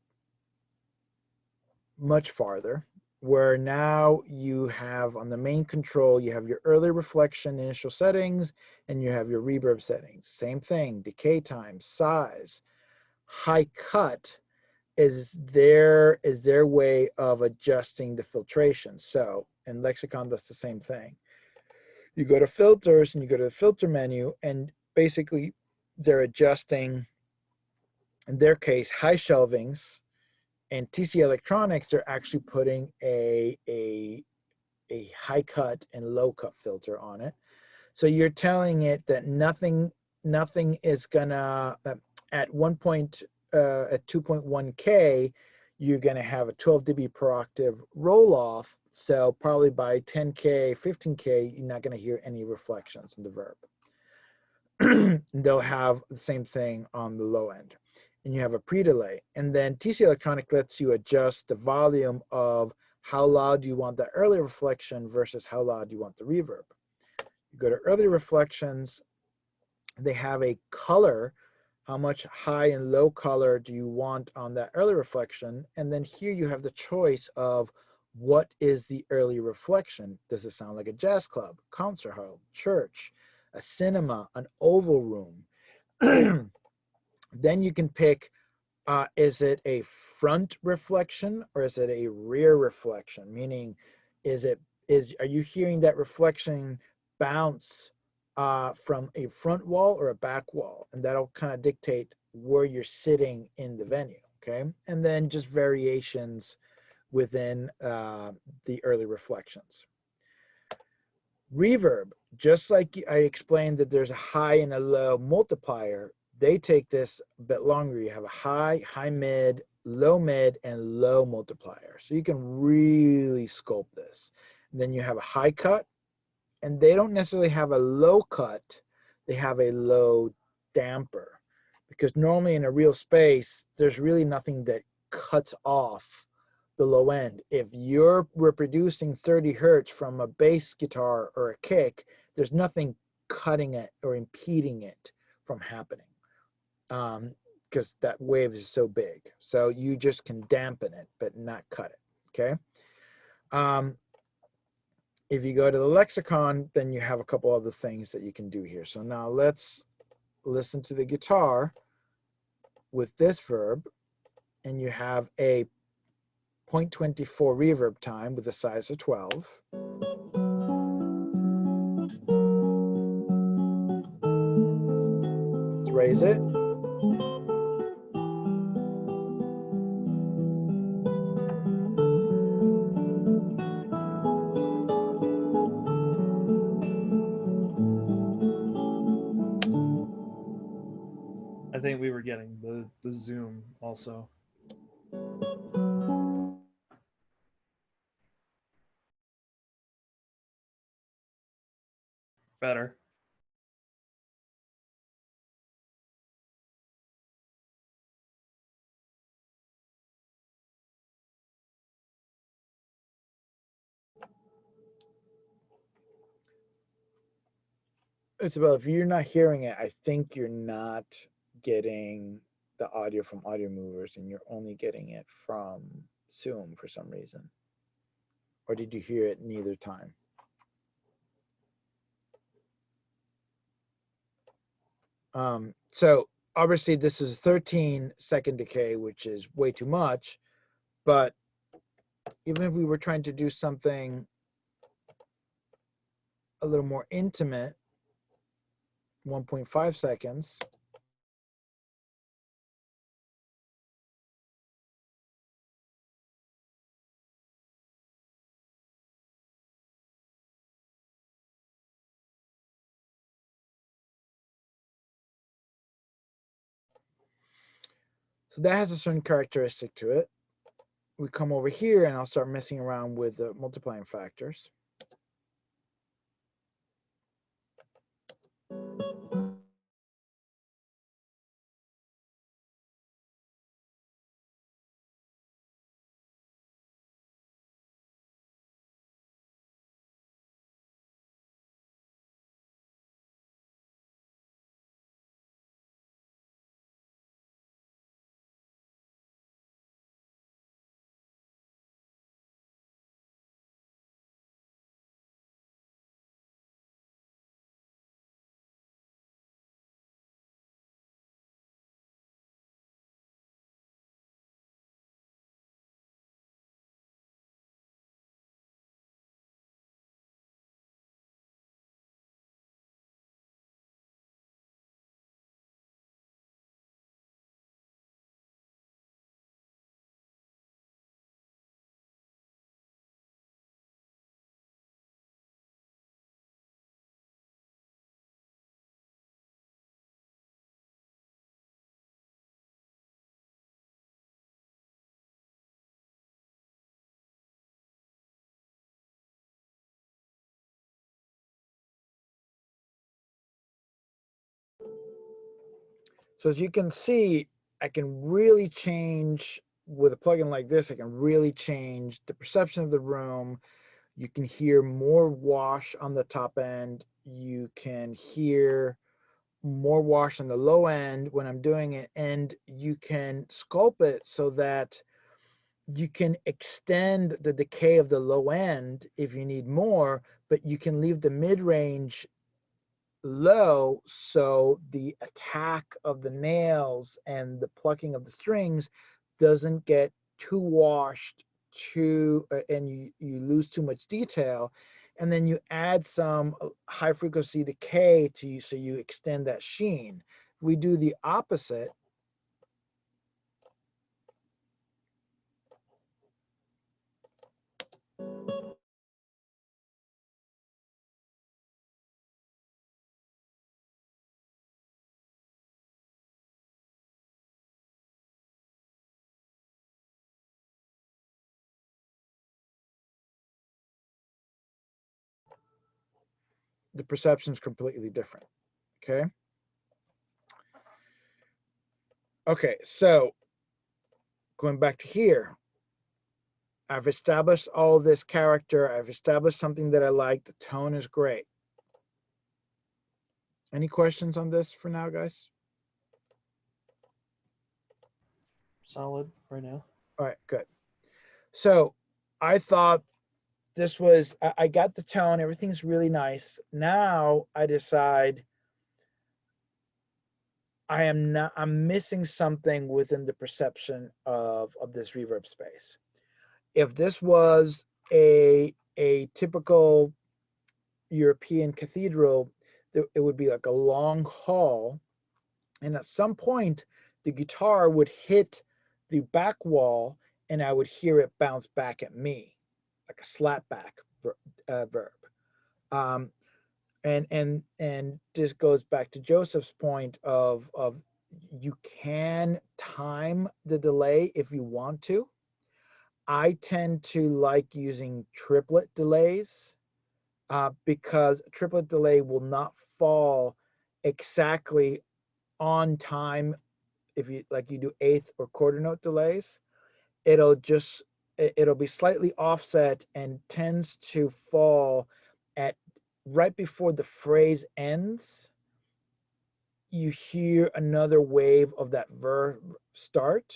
much farther, where now you have on the main control, you have your early reflection initial settings, and you have your reverb settings. Same thing, decay time, size, high cut is their way of adjusting the filtration. So in Lexicon, that's the same thing. You go to filters and you go to the filter menu, and basically they're adjusting, in their case, high shelvings. And TC Electronics, they're actually putting a high cut and low cut filter on it. So you're telling it that nothing is gonna at 2.1K, you're gonna have a 12 dB per octave roll off. So probably by 10K, 15K, you're not gonna hear any reflections in the verb. They'll have the same thing on the low end. And you have a pre-delay. And then TC Electronic lets you adjust the volume of how loud you want the early reflection versus how loud you want the reverb. You go to early reflections, they have a color, how much high and low color do you want on that early reflection? And then here you have the choice of what is the early reflection. Does it sound like a jazz club, concert hall, church, a cinema, an oval room? Then you can pick, is it a front reflection or is it a rear reflection? Meaning, are you hearing that reflection bounce from a front wall or a back wall? And that'll kind of dictate where you're sitting in the venue, okay? And then just variations within the early reflections. Reverb, just like I explained that there's a high and a low multiplier, they take this a bit longer. You have a high, high mid, and low multiplier. So you can really sculpt this. And then you have a high cut, and they don't necessarily have a low cut, they have a low damper. Because normally in a real space, there's really nothing that cuts off the low end. If you're reproducing 30 hertz from a bass guitar or a kick, there's nothing cutting it or impeding it from happening, because that wave is so big. So you just can dampen it, but not cut it, okay? If you go to the lexicon, then you have a couple other things that you can do here. So now let's listen to the guitar with this verb, and you have a 0.24 reverb time with a size of 12. Let's raise it. I think we were getting the zoom also. Better. It's about, if you're not hearing it, I think you're not getting the audio from Audio Movers, and you're only getting it from Zoom for some reason. Or did you hear it neither time? So obviously this is a 13-second decay, which is way too much. But even if we were trying to do something a little more intimate, 1.5 seconds. So that has a certain characteristic to it. We come over here and I'll start messing around with the multiplying factors. So as you can see, I can really change with a plugin like this. I can really change the perception of the room. You can hear more wash on the top end. You can hear more wash on the low end when I'm doing it. And you can sculpt it so that you can extend the decay of the low end if you need more, but you can leave the mid-range low, so the attack of the nails and the plucking of the strings doesn't get too washed, and you lose too much detail. And then you add some high frequency decay to you, so you extend that sheen. We do the opposite. the perception is completely different. Okay. Okay, so going back to here, I've established all this character. I've established something that I like. The tone is great. Any questions on this for now, guys? Solid right now. All right, good. So I thought this was, I got the tone, everything's really nice. Now I decide I'm missing something within the perception of this reverb space. If this was a typical European cathedral, it would be like a long hall, and at some point the guitar would hit the back wall and I would hear it bounce back at me like a slapback verb. Um, and this goes back to Joseph's point of you can time the delay if you want to. I tend to like using triplet delays because triplet delay will not fall exactly on time if you like you do eighth or quarter note delays. It'll just it'll be slightly offset and tends to fall at right before the phrase ends. You hear another wave of that verb start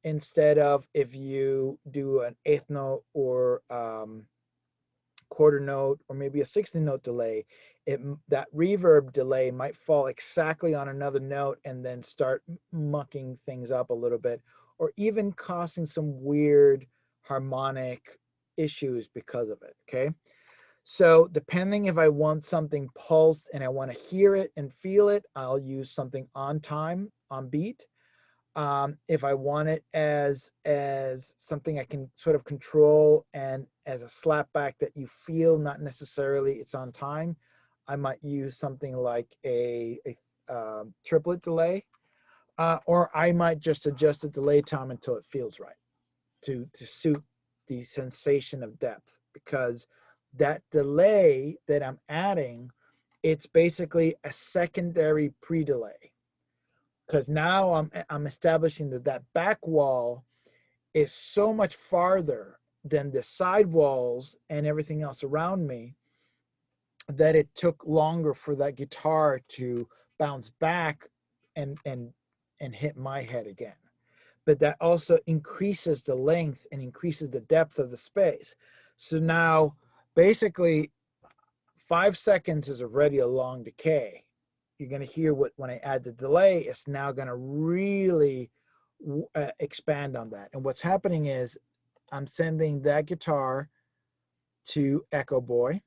instead of if you do an eighth note or quarter note or maybe a 16 note delay, that reverb delay might fall exactly on another note and then start mucking things up a little bit, or even causing some weird harmonic issues because of it. Okay. So depending if I want something pulsed and I want to hear it and feel it, I'll use something on time, on beat. If I want it as something I can sort of control and as a slapback that you feel, not necessarily it's on time, I might use something like a triplet delay, or I might just adjust the delay time until it feels right to suit the sensation of depth, because that delay that I'm adding, it's basically a secondary pre-delay, because now I'm establishing that back wall is so much farther than the side walls and everything else around me that it took longer for that guitar to bounce back and hit my head again. But that also increases the length and increases the depth of the space. So now basically 5 seconds is already a long decay. You're going to hear when I add the delay, it's now going to really expand on that. And what's happening is I'm sending that guitar to Echo Boy.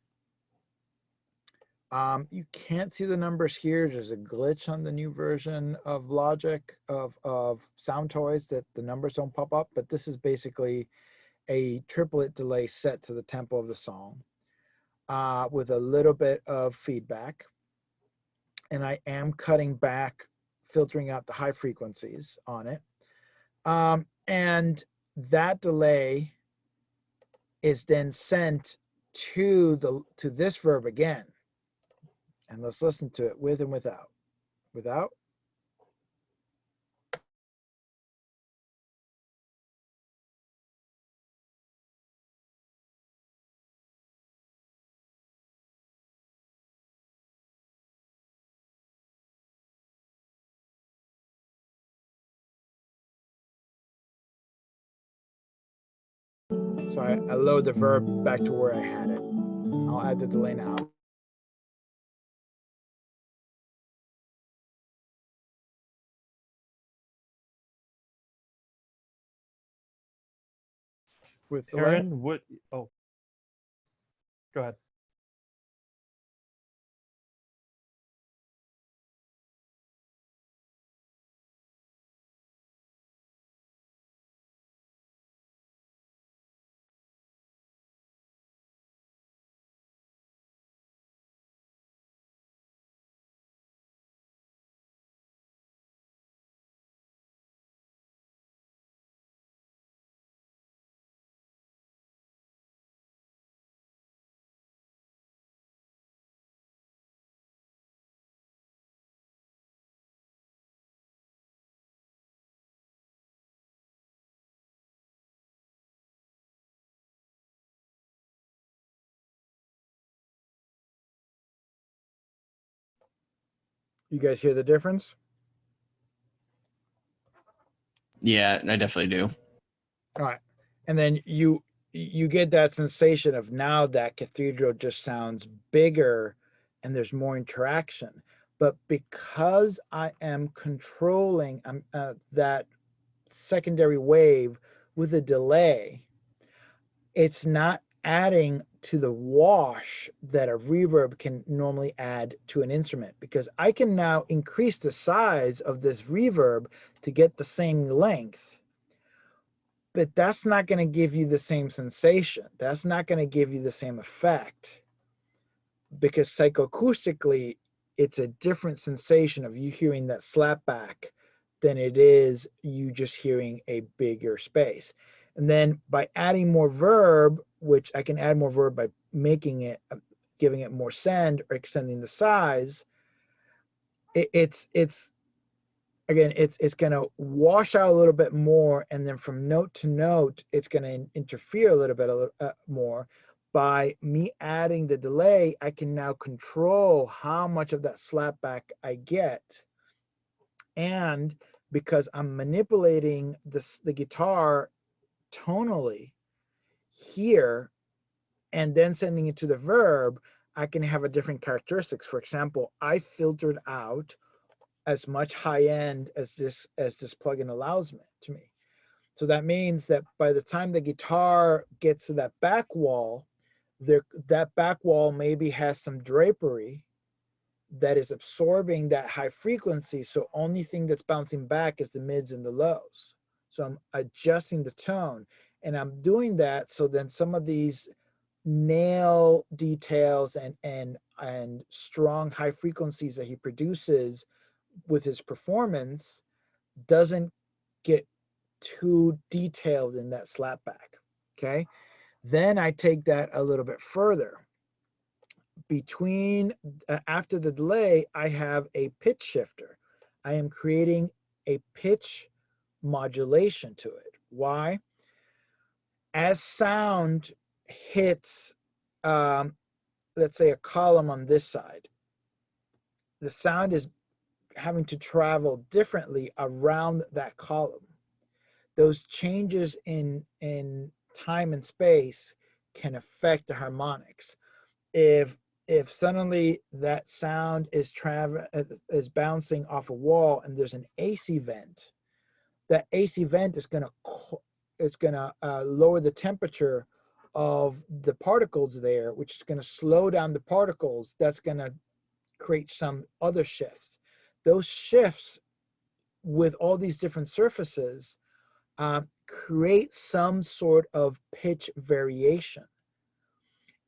You can't see the numbers here. There's a glitch on the new version of Logic of Sound Toys that the numbers don't pop up, but this is basically a triplet delay set to the tempo of the song with a little bit of feedback. And I am cutting back, filtering out the high frequencies on it. And that delay is then sent to this verb again. And let's listen to it with and without. Without. So I load the verb back to where I had it. I'll add the delay now. With delay. Aaron, what? Oh, go ahead. You guys hear the difference? Yeah, I definitely do. All right. And then you get that sensation of now that cathedral just sounds bigger and there's more interaction. But because I am controlling that secondary wave with a delay, it's not adding to the wash that a reverb can normally add to an instrument, because I can now increase the size of this reverb to get the same length, but that's not going to give you the same sensation. That's not going to give you the same effect, because psychoacoustically, it's a different sensation of you hearing that slapback than it is you just hearing a bigger space. And then by adding more verb, which I can add more verb by making it, giving it more send or extending the size, it's again, it's going to wash out a little bit more, and then from note to note, it's going to interfere a little bit more. By me adding the delay, I can now control how much of that slapback I get, and because I'm manipulating the guitar tonally here and then sending it to the verb, I can have a different characteristics. For example, I filtered out as much high end as this plugin allows me to me. So that means that by the time the guitar gets to that back wall, that back wall maybe has some drapery that is absorbing that high frequency. So only thing that's bouncing back is the mids and the lows. So I'm adjusting the tone, and I'm doing that so then some of these nail details and strong high frequencies that he produces with his performance doesn't get too detailed in that slapback. Okay. Then I take that a little bit further. Between after the delay, I have a pitch shifter. I am creating a pitch modulation to it. Why? As sound hits, let's say, a column on this side, the sound is having to travel differently around that column. Those changes in time and space can affect the harmonics. If suddenly that sound is bouncing off a wall and there's an AC vent, that AC vent is going to lower the temperature of the particles there, which is going to slow down the particles. That's going to create some other shifts. Those shifts with all these different surfaces create some sort of pitch variation.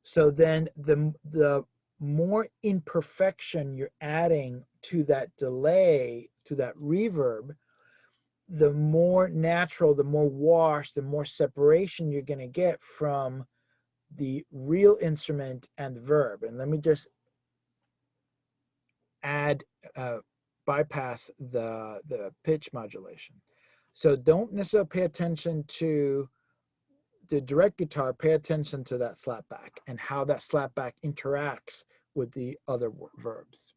So then the more imperfection you're adding to that delay, to that reverb, the more natural, the more wash, the more separation you're going to get from the real instrument and the verb. And let me just add, bypass the pitch modulation. So don't necessarily pay attention to the direct guitar, pay attention to that slapback and how that slapback interacts with the other verbs.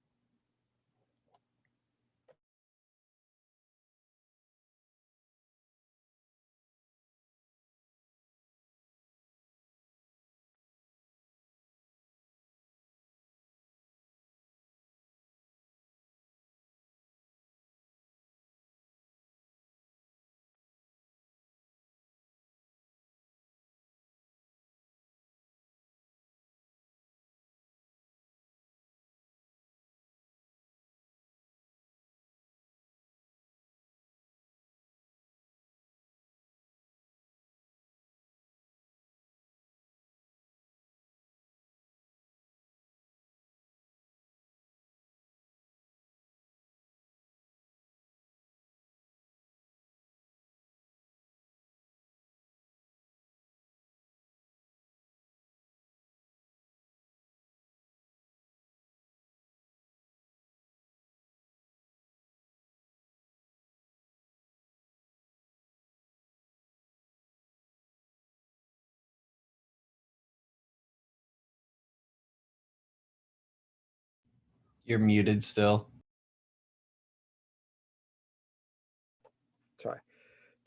You're muted still.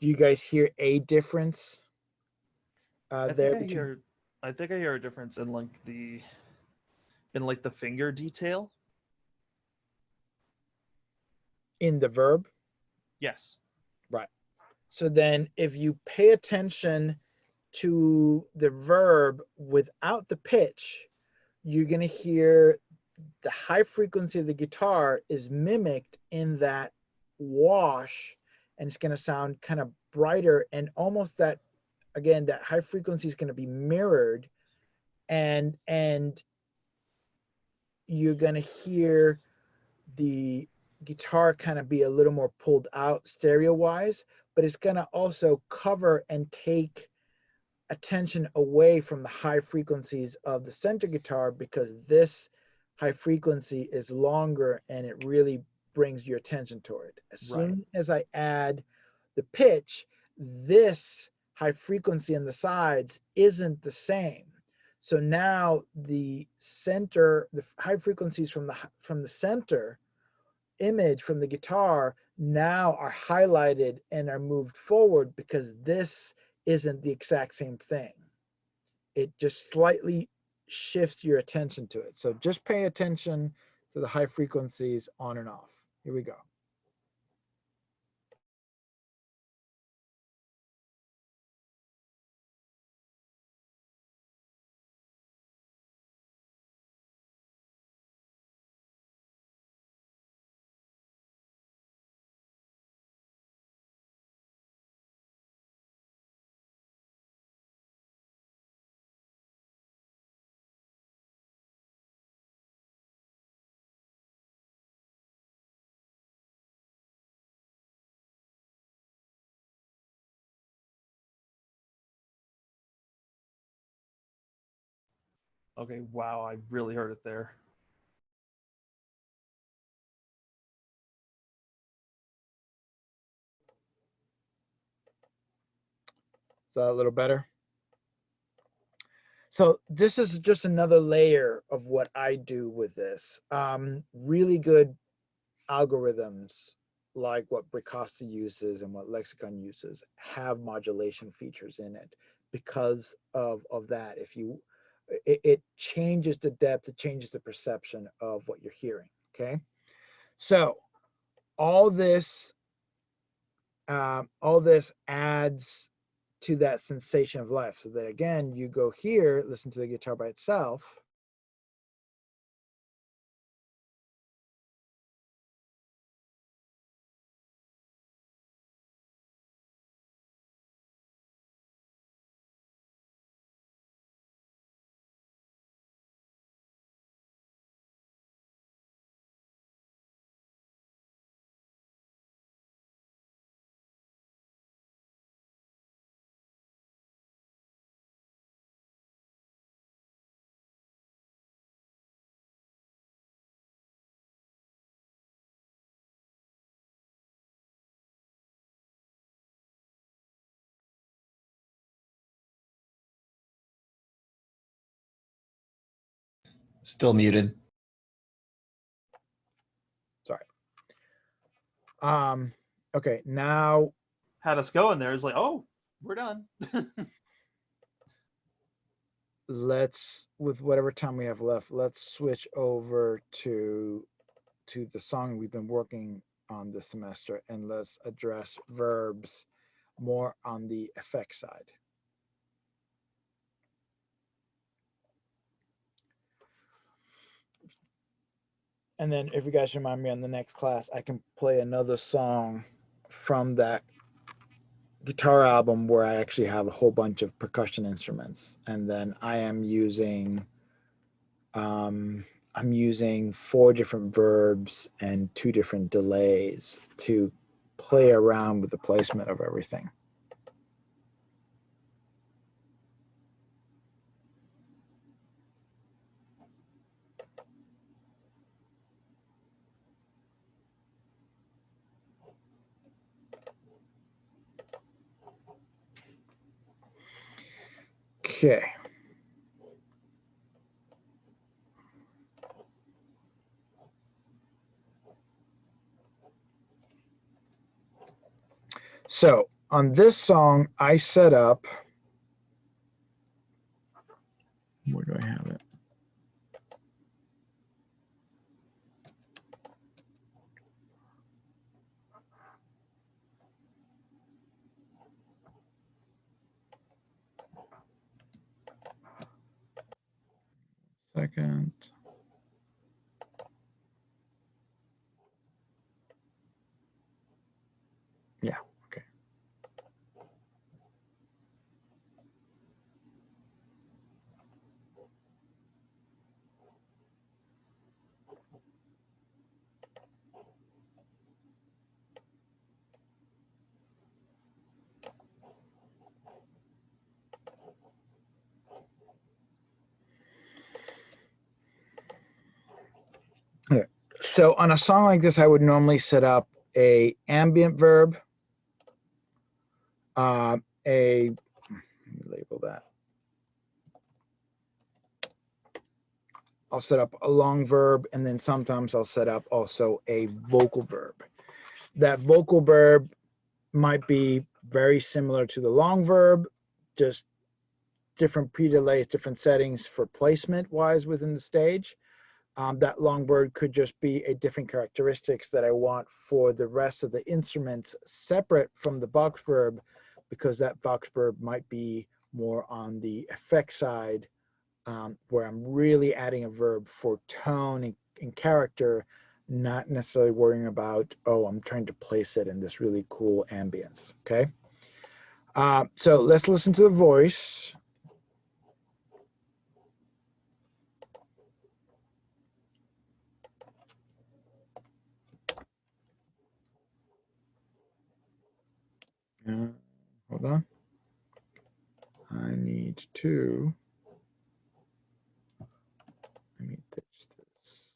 Do you guys hear a difference I there think I between? hear. I think I hear a difference in the finger detail. In the verb? Yes. Right. So then if you pay attention to the verb without the pitch, you're going to hear the high frequency of the guitar is mimicked in that wash, and it's going to sound kind of brighter, and almost that, again, that high frequency is going to be mirrored, and you're going to hear the guitar kind of be a little more pulled out stereo wise, but it's going to also cover and take attention away from the high frequencies of the center guitar, because this high frequency is longer and it really brings your attention toward it. As Right. soon as I add the pitch, this high frequency on the sides isn't the same. So now the center, the high frequencies from the center image from the guitar now are highlighted and are moved forward, because this isn't the exact same thing. It just slightly shifts your attention to it. So just pay attention to the high frequencies on and off. Here we go. Okay. Wow. I really heard it there. Is that a little better? So this is just another layer of what I do with this. Really good algorithms like what Bricasta uses and what Lexicon uses have modulation features in it because of that. If you, it changes the depth, it changes the perception of what you're hearing. Okay, so all this adds to that sensation of life. So that again, you go here, listen to the guitar by itself. Still muted. Sorry. Okay, now Had us going there. It's like, oh, we're done. let's, with whatever time we have left, let's switch over to the song we've been working on this semester, and let's address verbs more on the effect side. And then if you guys remind me on the next class, I can play another song from that guitar album where I actually have a whole bunch of percussion instruments. And then I'm using 4 different verbs and 2 different delays to play around with the placement of everything. Okay. So on this song, I set up, where do I have it? Second. Yeah, okay. Okay. So on a song like this, I would normally set up a ambient verb, let me label that. I'll set up a long verb, and then sometimes I'll set up also a vocal verb. That vocal verb might be very similar to the long verb, just different pre-delays, different settings for placement wise within the stage. That long verb could just be a different characteristics that I want for the rest of the instruments separate from the box verb, because that box verb might be more on the effect side, where I'm really adding a verb for tone and character, not necessarily worrying about, oh, I'm trying to place it in this really cool ambience, okay? So let's listen to the voice. Hold on. I need to, let me ditch this.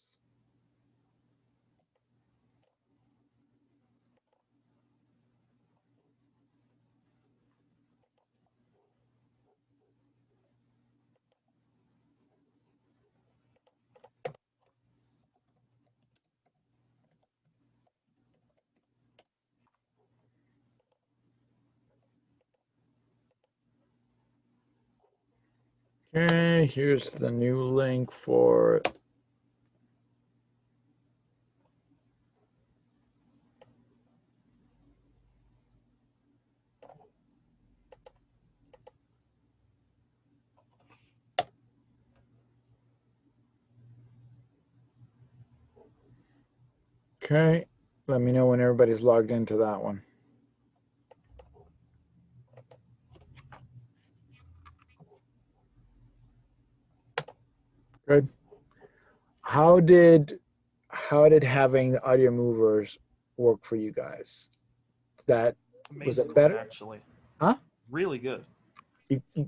Okay, here's the new link for okay. Let me know when everybody's logged into that one. Good. How did having the audio movers work for you guys? That was it Amazing, better? actually. Huh? Really good.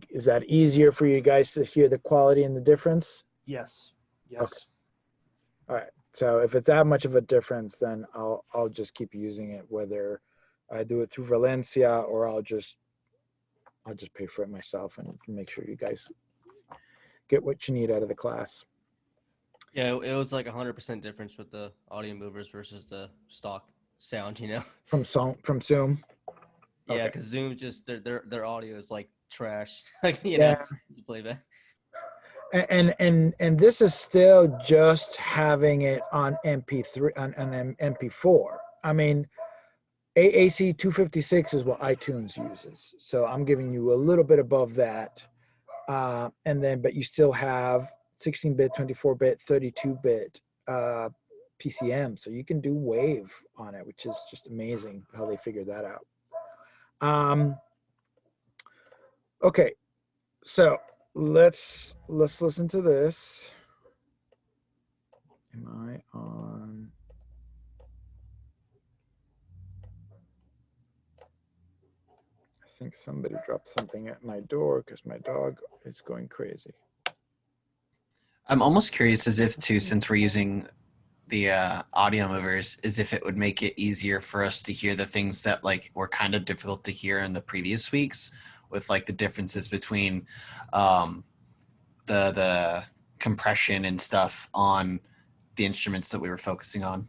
Is that easier for you guys to hear the quality and the difference? Yes. Yes. All right. So if it's that much of a difference, then I'll just keep using it, whether I do it through Valencia or I'll just pay for it myself and make sure you guys get what you need out of the class. Yeah, it was like 100% difference with the audio movers versus the stock sound, you know? From Zoom. Yeah, Okay. because Zoom just their audio is like trash. Like, you Yeah. know, you play back. And this is still just having it on MP3 on MP4. I mean, AAC 256 is what iTunes uses, so I'm giving you a little bit above that, and then but you still have 16-bit, 24-bit, 32-bit PCM, so you can do wave on it, which is just amazing how they figured that out. Okay, so let's listen to this. Am I on? I think somebody dropped something at my door because my dog is going crazy. I'm almost curious as if too, since we're using the audio movers, is if it would make it easier for us to hear the things that like were kind of difficult to hear in the previous weeks, with like the differences between the compression and stuff on the instruments that we were focusing on.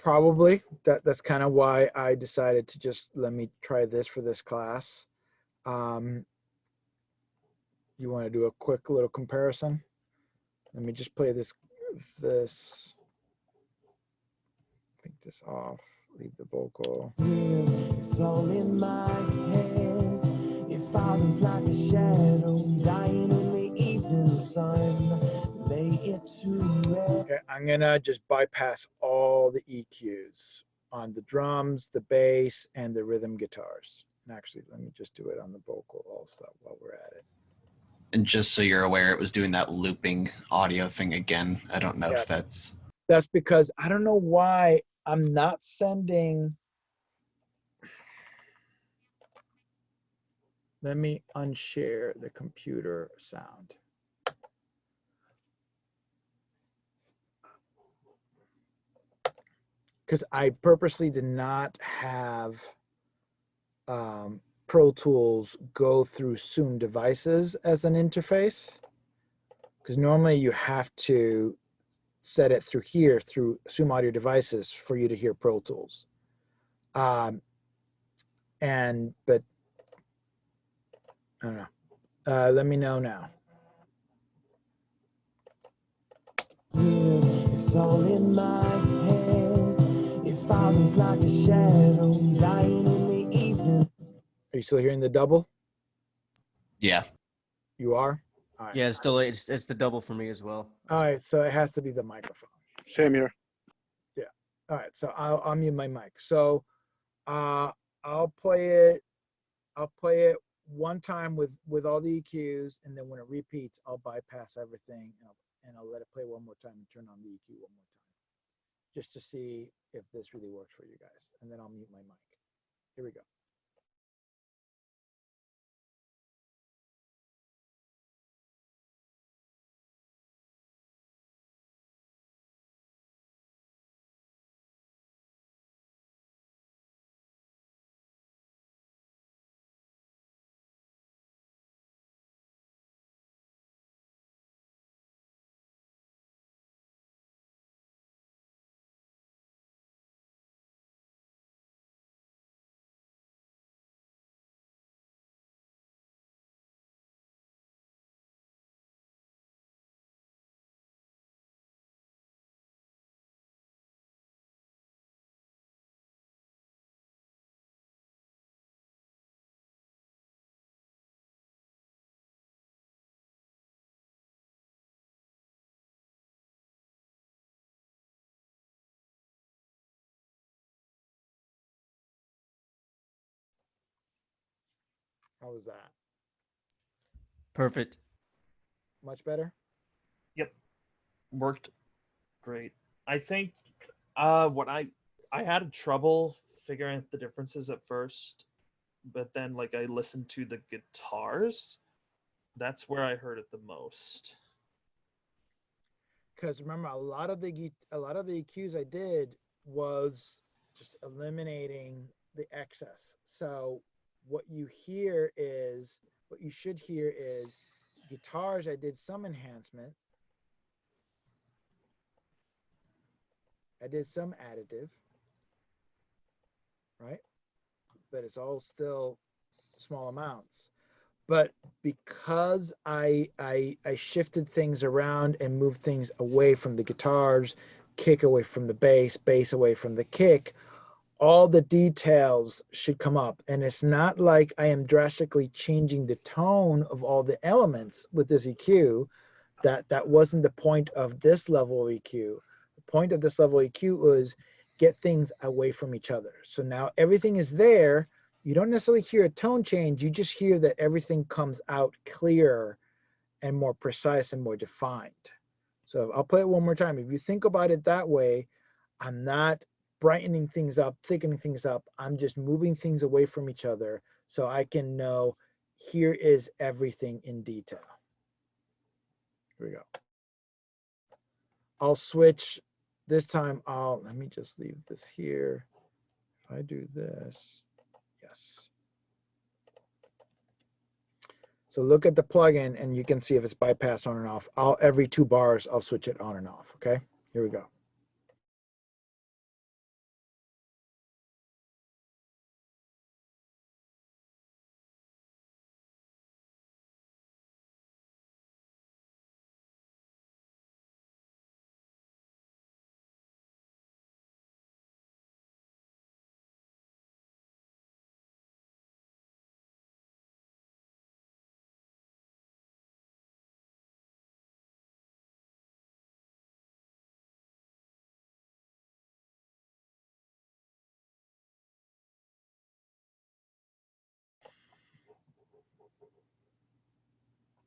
Probably. That's kind of why I decided to just let me try this for this class. You want to do a quick little comparison? Let me just play this, take this off, leave the vocal. It's all in my head. It follows like a shadow dying in the evening sun. Lay it to rest. Okay, I'm gonna just bypass all the EQs on the drums, the bass, and the rhythm guitars. And actually, let me just do it on the vocal also while we're at it. And just so you're aware, it was doing that looping audio thing again. I don't know Yeah. if that's. That's because I don't know why I'm not sending. Let me unshare the computer sound. Because I purposely did not have Pro Tools go through Zoom devices as an interface. Because normally you have to set it through here, through Zoom audio devices for you to hear Pro Tools. But I don't know. Let me know now. It's all in my head. It follows like a shadow dying in the evening. Are you still hearing the double? Yeah. You are? All right. Yeah, it's delayed. It's the double for me as well. All right, so it has to be the microphone. Same here. All right, so I'll mute my mic. So I'll play it one time with all the EQs, and then when it repeats, I'll bypass everything and I'll let it play one more time and turn on the EQ one more time, just to see if this really works for you guys. And then I'll mute my mic. Here we go. How was that? Perfect. Much better? Yep, worked great. I think what I had trouble figuring out the differences at first, but then like I listened to the guitars. That's where I heard it the most. Because remember, a lot of the EQs I did was just eliminating the excess. So what you should hear is guitars. I did some enhancement. I did some additive, right? But it's all still small amounts. But because I shifted things around and moved things away from the guitars, kick away from the bass away from the kick, all the details should come up. And it's not like I am drastically changing the tone of all the elements with this EQ. That wasn't the point of this level of EQ. The point of this level of EQ was get things away from each other. So now everything is there. You don't necessarily hear a tone change. You just hear that everything comes out clearer and more precise and more defined. So I'll play it one more time. If you think about it that way, I'm not brightening things up, thickening things up. I'm just moving things away from each other so I can know here is everything in detail. Here we go. I'll switch this time. Let me just leave this here. If I do this, yes. So look at the plugin and you can see if it's bypassed on and off. Every 2 bars, I'll switch it on and off. Okay, here we go.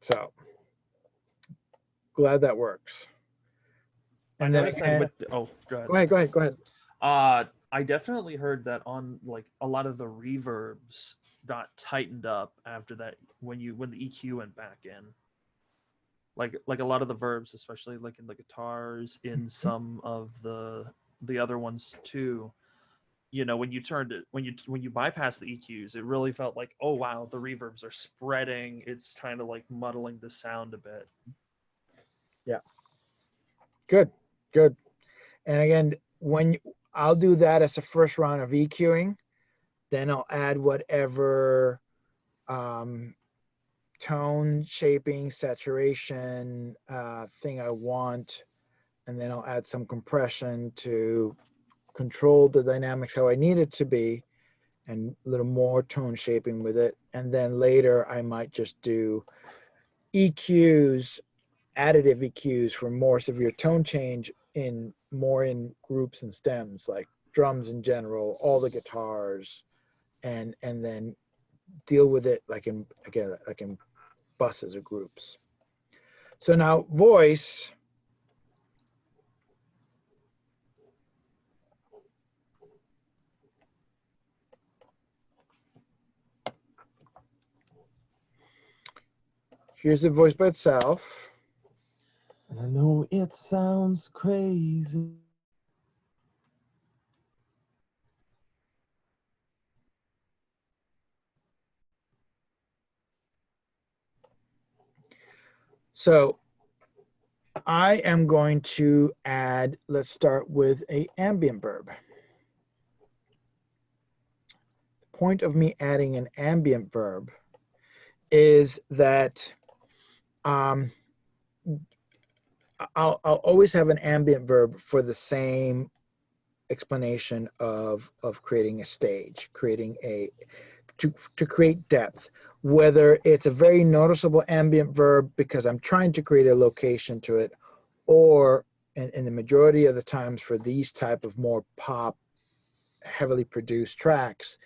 So glad that works. I And then noticed that again, with oh, go ahead. go ahead. I definitely heard that on like a lot of the reverbs got tightened up after that when the EQ went back in. Like a lot of the verbs, especially like in the guitars, in some of the other ones too. You know, when you turned it when you bypass the EQs, it really felt like, oh wow, the reverbs are spreading. It's kind of like muddling the sound a bit. Yeah. Good. And again, I'll do that as a first round of EQing, then I'll add whatever tone, shaping, saturation thing I want, and then I'll add some compression to control the dynamics how I need it to be, and a little more tone shaping with it. And then later I might just do EQs, additive EQs for more severe tone change in groups and stems, like drums in general, all the guitars, and then deal with it like in buses or groups. So now voice. Here's the voice by itself. And I know it sounds crazy. So I am going to add, let's start with a ambient verb. The point of me adding an ambient verb is that I'll always have an ambient verb for the same explanation of creating a stage, to create depth, whether it's a very noticeable ambient verb because I'm trying to create a location to it, or in the majority of the times for these type of more pop, heavily produced tracks,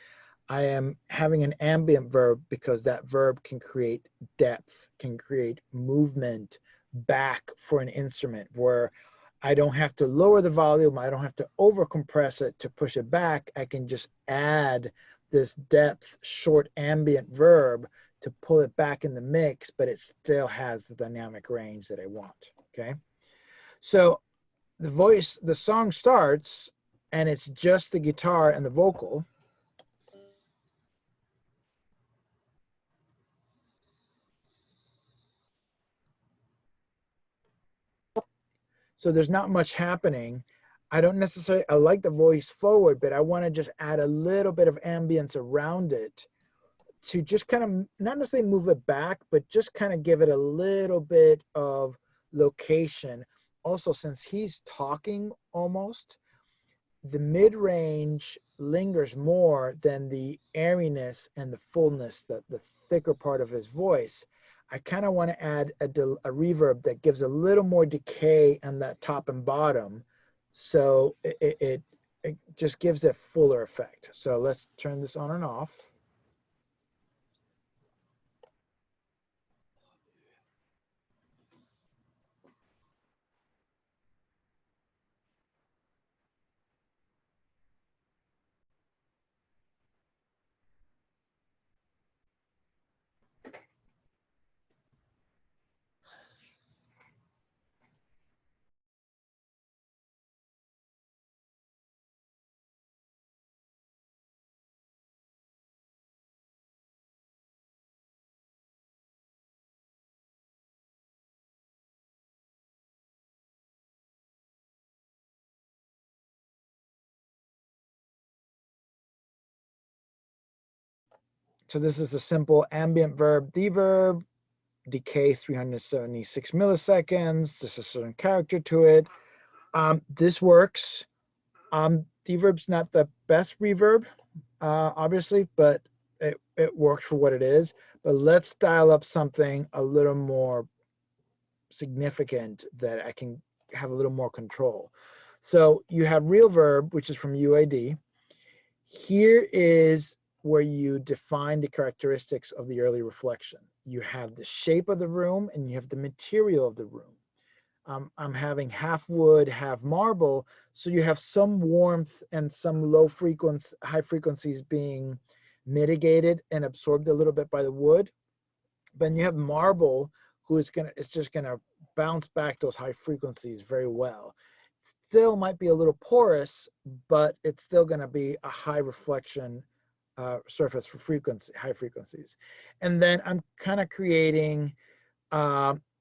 I am having an ambient verb because that verb can create depth, can create movement back for an instrument where I don't have to lower the volume, I don't have to over compress it to push it back. I can just add this depth short ambient verb to pull it back in the mix, but it still has the dynamic range that I want. Okay. So the song starts and it's just the guitar and the vocal. So there's not much happening. I like the voice forward, but I want to just add a little bit of ambience around it to just kind of not necessarily move it back, but just kind of give it a little bit of location. Also, since he's talking almost, the mid-range lingers more than the airiness and the fullness, the thicker part of his voice. I kind of want to add a reverb that gives a little more decay on that top and bottom, so it just gives a fuller effect. So let's turn this on and off. So this is a simple ambient verb, deverb, decay 376 milliseconds. There's a certain character to it. This works. Deverb's not the best reverb, obviously, but it works for what it is. But let's dial up something a little more significant that I can have a little more control. So you have real verb, which is from UID. Here is where you define the characteristics of the early reflection. you have the shape of the room, and you have the material of the room. I'm having half wood, half marble, so you have some warmth and some high frequencies being mitigated and absorbed a little bit by the wood. Then you have marble, it's just gonna bounce back those high frequencies very well. Still might be a little porous, but it's still gonna be a high reflection surface for high frequencies. And then I'm kind of creating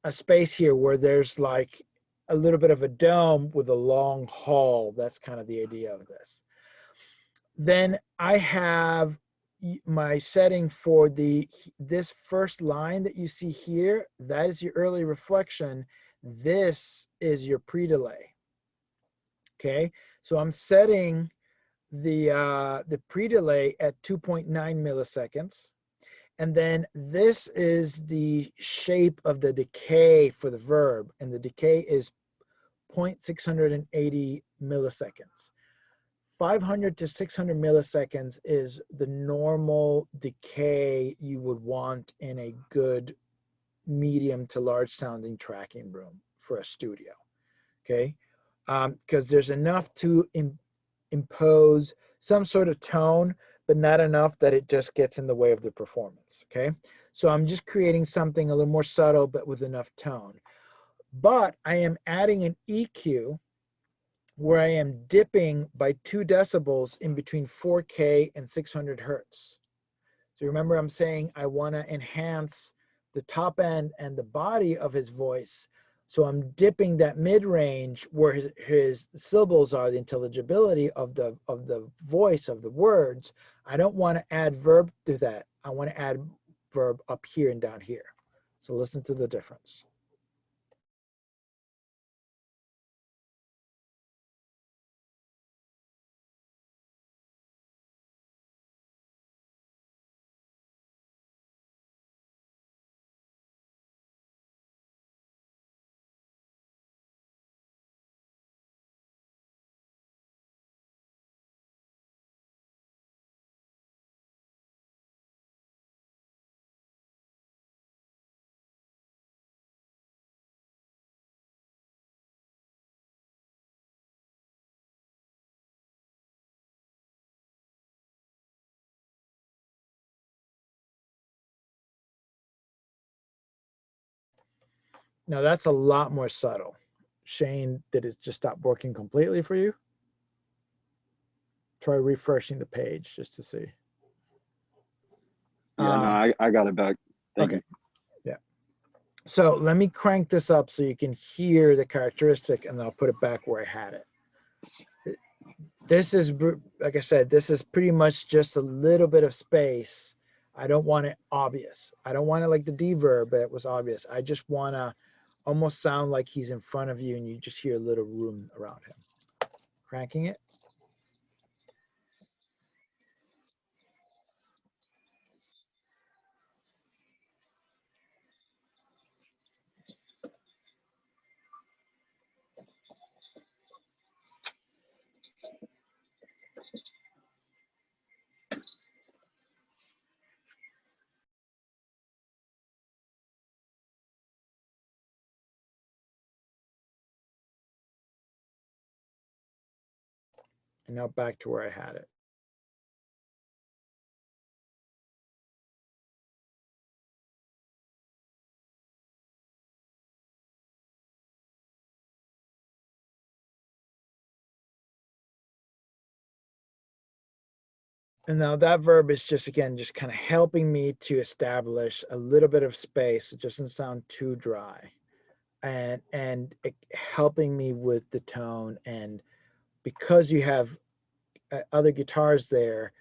a space here where there's like a little bit of a dome with a long hall. That's kind of the idea of this. Then I have my setting for this first line that you see here. That is your early reflection. This is your pre-delay. Okay, so I'm setting the pre-delay at 2.9 milliseconds. And then this is the shape of the decay for the verb, and the decay is 0.680 milliseconds. 500 to 600 milliseconds is the normal decay you would want in a good medium to large sounding tracking room for a studio, okay? Because there's enough to impose some sort of tone, but not enough that it just gets in the way of the performance, okay? So I'm just creating something a little more subtle, but with enough tone. But I am adding an EQ where I am dipping by 2 decibels in between 4K and 600 hertz. So remember, I'm saying I want to enhance the top end and the body of his voice. So I'm dipping that mid-range where his syllables are, the intelligibility of the voice of the words. I don't want to add verb to that. I want to add verb up here and down here. So listen to the difference. Now that's a lot more subtle. Shane, did it just stop working completely for you? Try refreshing the page just to see. Yeah, no, I got it back. Thank you. Yeah. So let me crank this up so you can hear the characteristic, and then I'll put it back where I had it. This is, like I said, this is pretty much just a little bit of space. I don't want it obvious. I don't want it like the D verb, but it was obvious. I just want to almost sound like he's in front of you and you just hear a little room around him. Cranking it. And now back to where I had it. And now that verb is just, again, just kind of helping me to establish a little bit of space. It doesn't sound too dry, and helping me with the tone. And because you have other guitars there,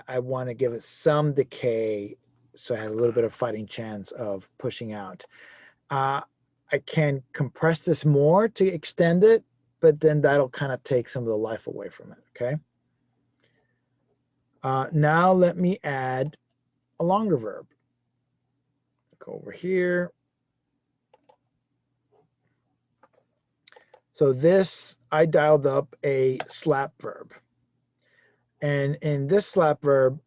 I want to give it some decay, so it has a little bit of fighting chance of pushing out. I can compress this more to extend it, but then that'll kind of take some of the life away from it, okay? Now let me add a longer verb. Go over here. So this, I dialed up a slap verb. And in this slap verb,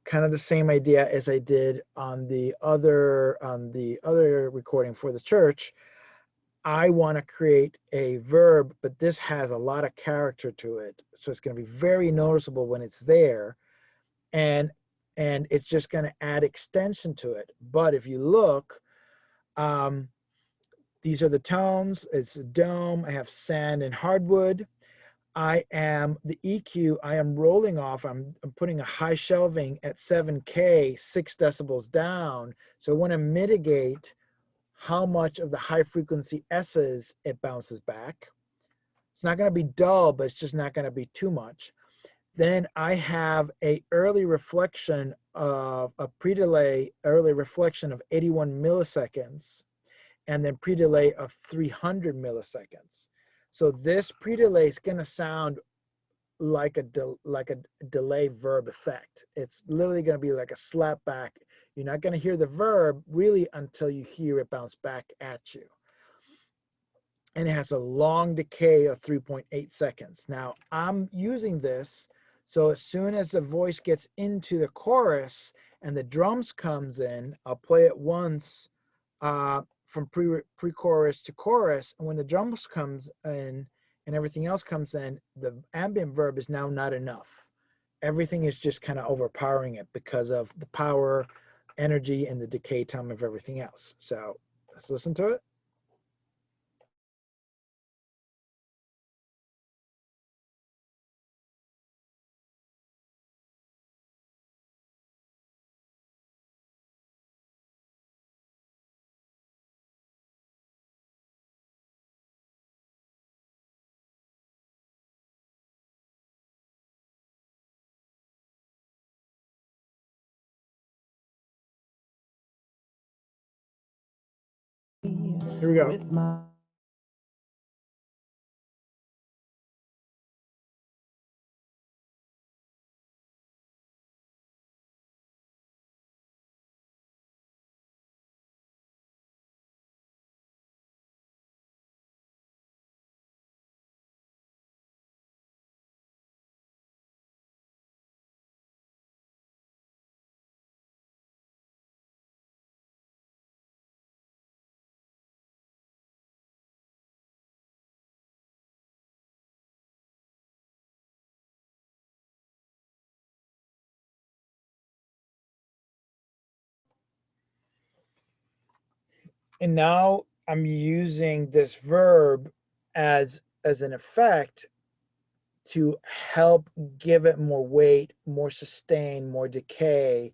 kind of the same idea as I did on the other recording for the church. I want to create a verb, but this has a lot of character to it. So it's going to be very noticeable when it's there. And it's just going to add extension to it. But if you look, these are the tones. It's a dome. I have sand and hardwood. I am the EQ. I am rolling off. I'm putting a high shelving at 7K, 6 decibels down. So I want to mitigate how much of the high frequency S's it bounces back. It's not going to be dull, but it's just not going to be too much. Then I have a early reflection of a pre-delay early reflection of 81 milliseconds, and then pre-delay of 300 milliseconds. So this pre-delay is going to sound like a delay verb effect. It's literally going to be like a slap back. You're not going to hear the verb really until you hear it bounce back at you. And it has a long decay of 3.8 seconds. Now I'm using this so as soon as the voice gets into the chorus and the drums comes in, I'll play it once from pre-chorus to chorus, and when the drums comes in and everything else comes in, the ambient verb is now not enough. Everything is just kind of overpowering it because of the power, energy, and the decay time of everything else. So let's listen to it. Here we go. And now I'm using this verb as an effect to help give it more weight, more sustain, more decay,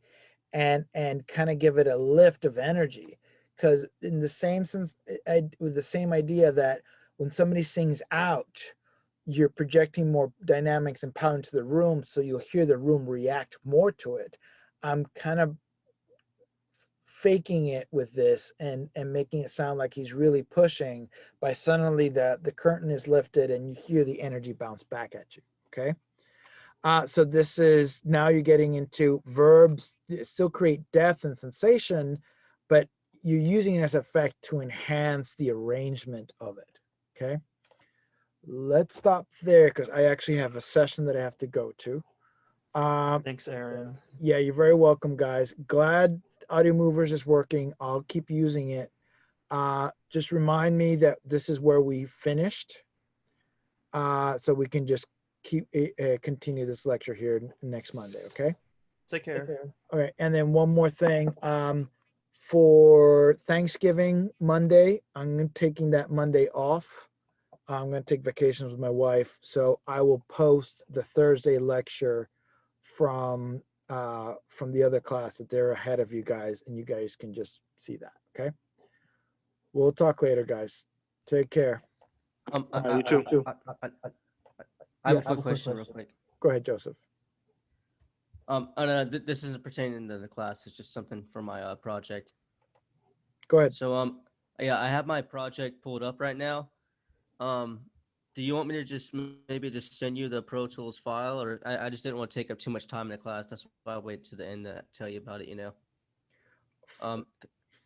and kind of give it a lift of energy. Because in the same sense, with the same idea that when somebody sings out, you're projecting more dynamics and power into the room, so you'll hear the room react more to it. I'm kind of faking it with this and making it sound like he's really pushing by suddenly the curtain is lifted and you hear the energy bounce back at you. Okay. So this is now you're getting into verbs still create depth and sensation, but you're using it as effect to enhance the arrangement of it. Okay. Let's stop there because I actually have a session that I have to go to. Thanks, Aaron. Yeah, you're very welcome, guys. Glad Audio Movers is working. I'll keep using it. Just remind me that this is where we finished, so we can just keep continue this lecture here next Monday. Okay. Take care. All right, and then one more thing. For Thanksgiving Monday, I'm taking that Monday off. I'm going to take vacations with my wife, so I will post the Thursday lecture from the other class that they're ahead of you guys, and you guys can just see that. Okay. We'll talk later, guys. Take care. You too. I have Yes. a quick question real quick. Go ahead, Joseph. No, this isn't pertaining to the class. It's just something for my project. Go ahead. So yeah, I have my project pulled up right now. Do you want me to just maybe just send you the Pro Tools file, or I just didn't want to take up too much time in the class. That's why I wait to the end to tell you about it. You know.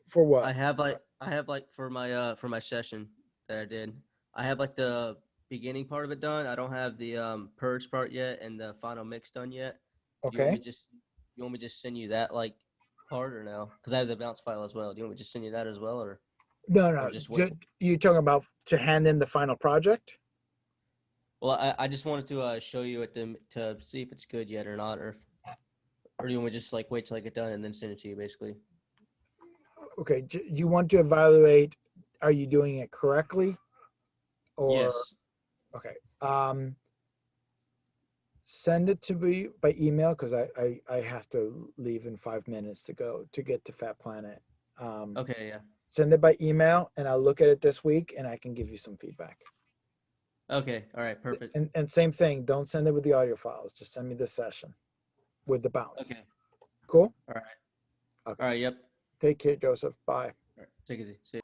For what? I have like for my session that I did. I have like the beginning part of it done. I don't have the purge part yet and the final mix done yet. Do you want Okay. me You want me to just send you that like part or no? Because I have the bounce file as well. Do you want me to just send you that as well, or No, just wait? you talking about to hand in the final project? Well, I just wanted to show you it to see if it's good yet or not, or do you want me to just like wait till I get done and then send it to you, basically? Okay, you want to evaluate, are you doing it correctly? Or, Yes. okay. Send it to me by email because I have to leave in 5 minutes to go to get to Fat Planet. Okay. Yeah. Send it by email and I'll look at it this week and I can give you some feedback. Okay. All right. Perfect. And same thing, don't send it with the audio files. Just send me the session with the bounce. Okay. Cool? All right. Okay. All right. Yep. Take care, Joseph. Bye. All right. Take it easy. See ya.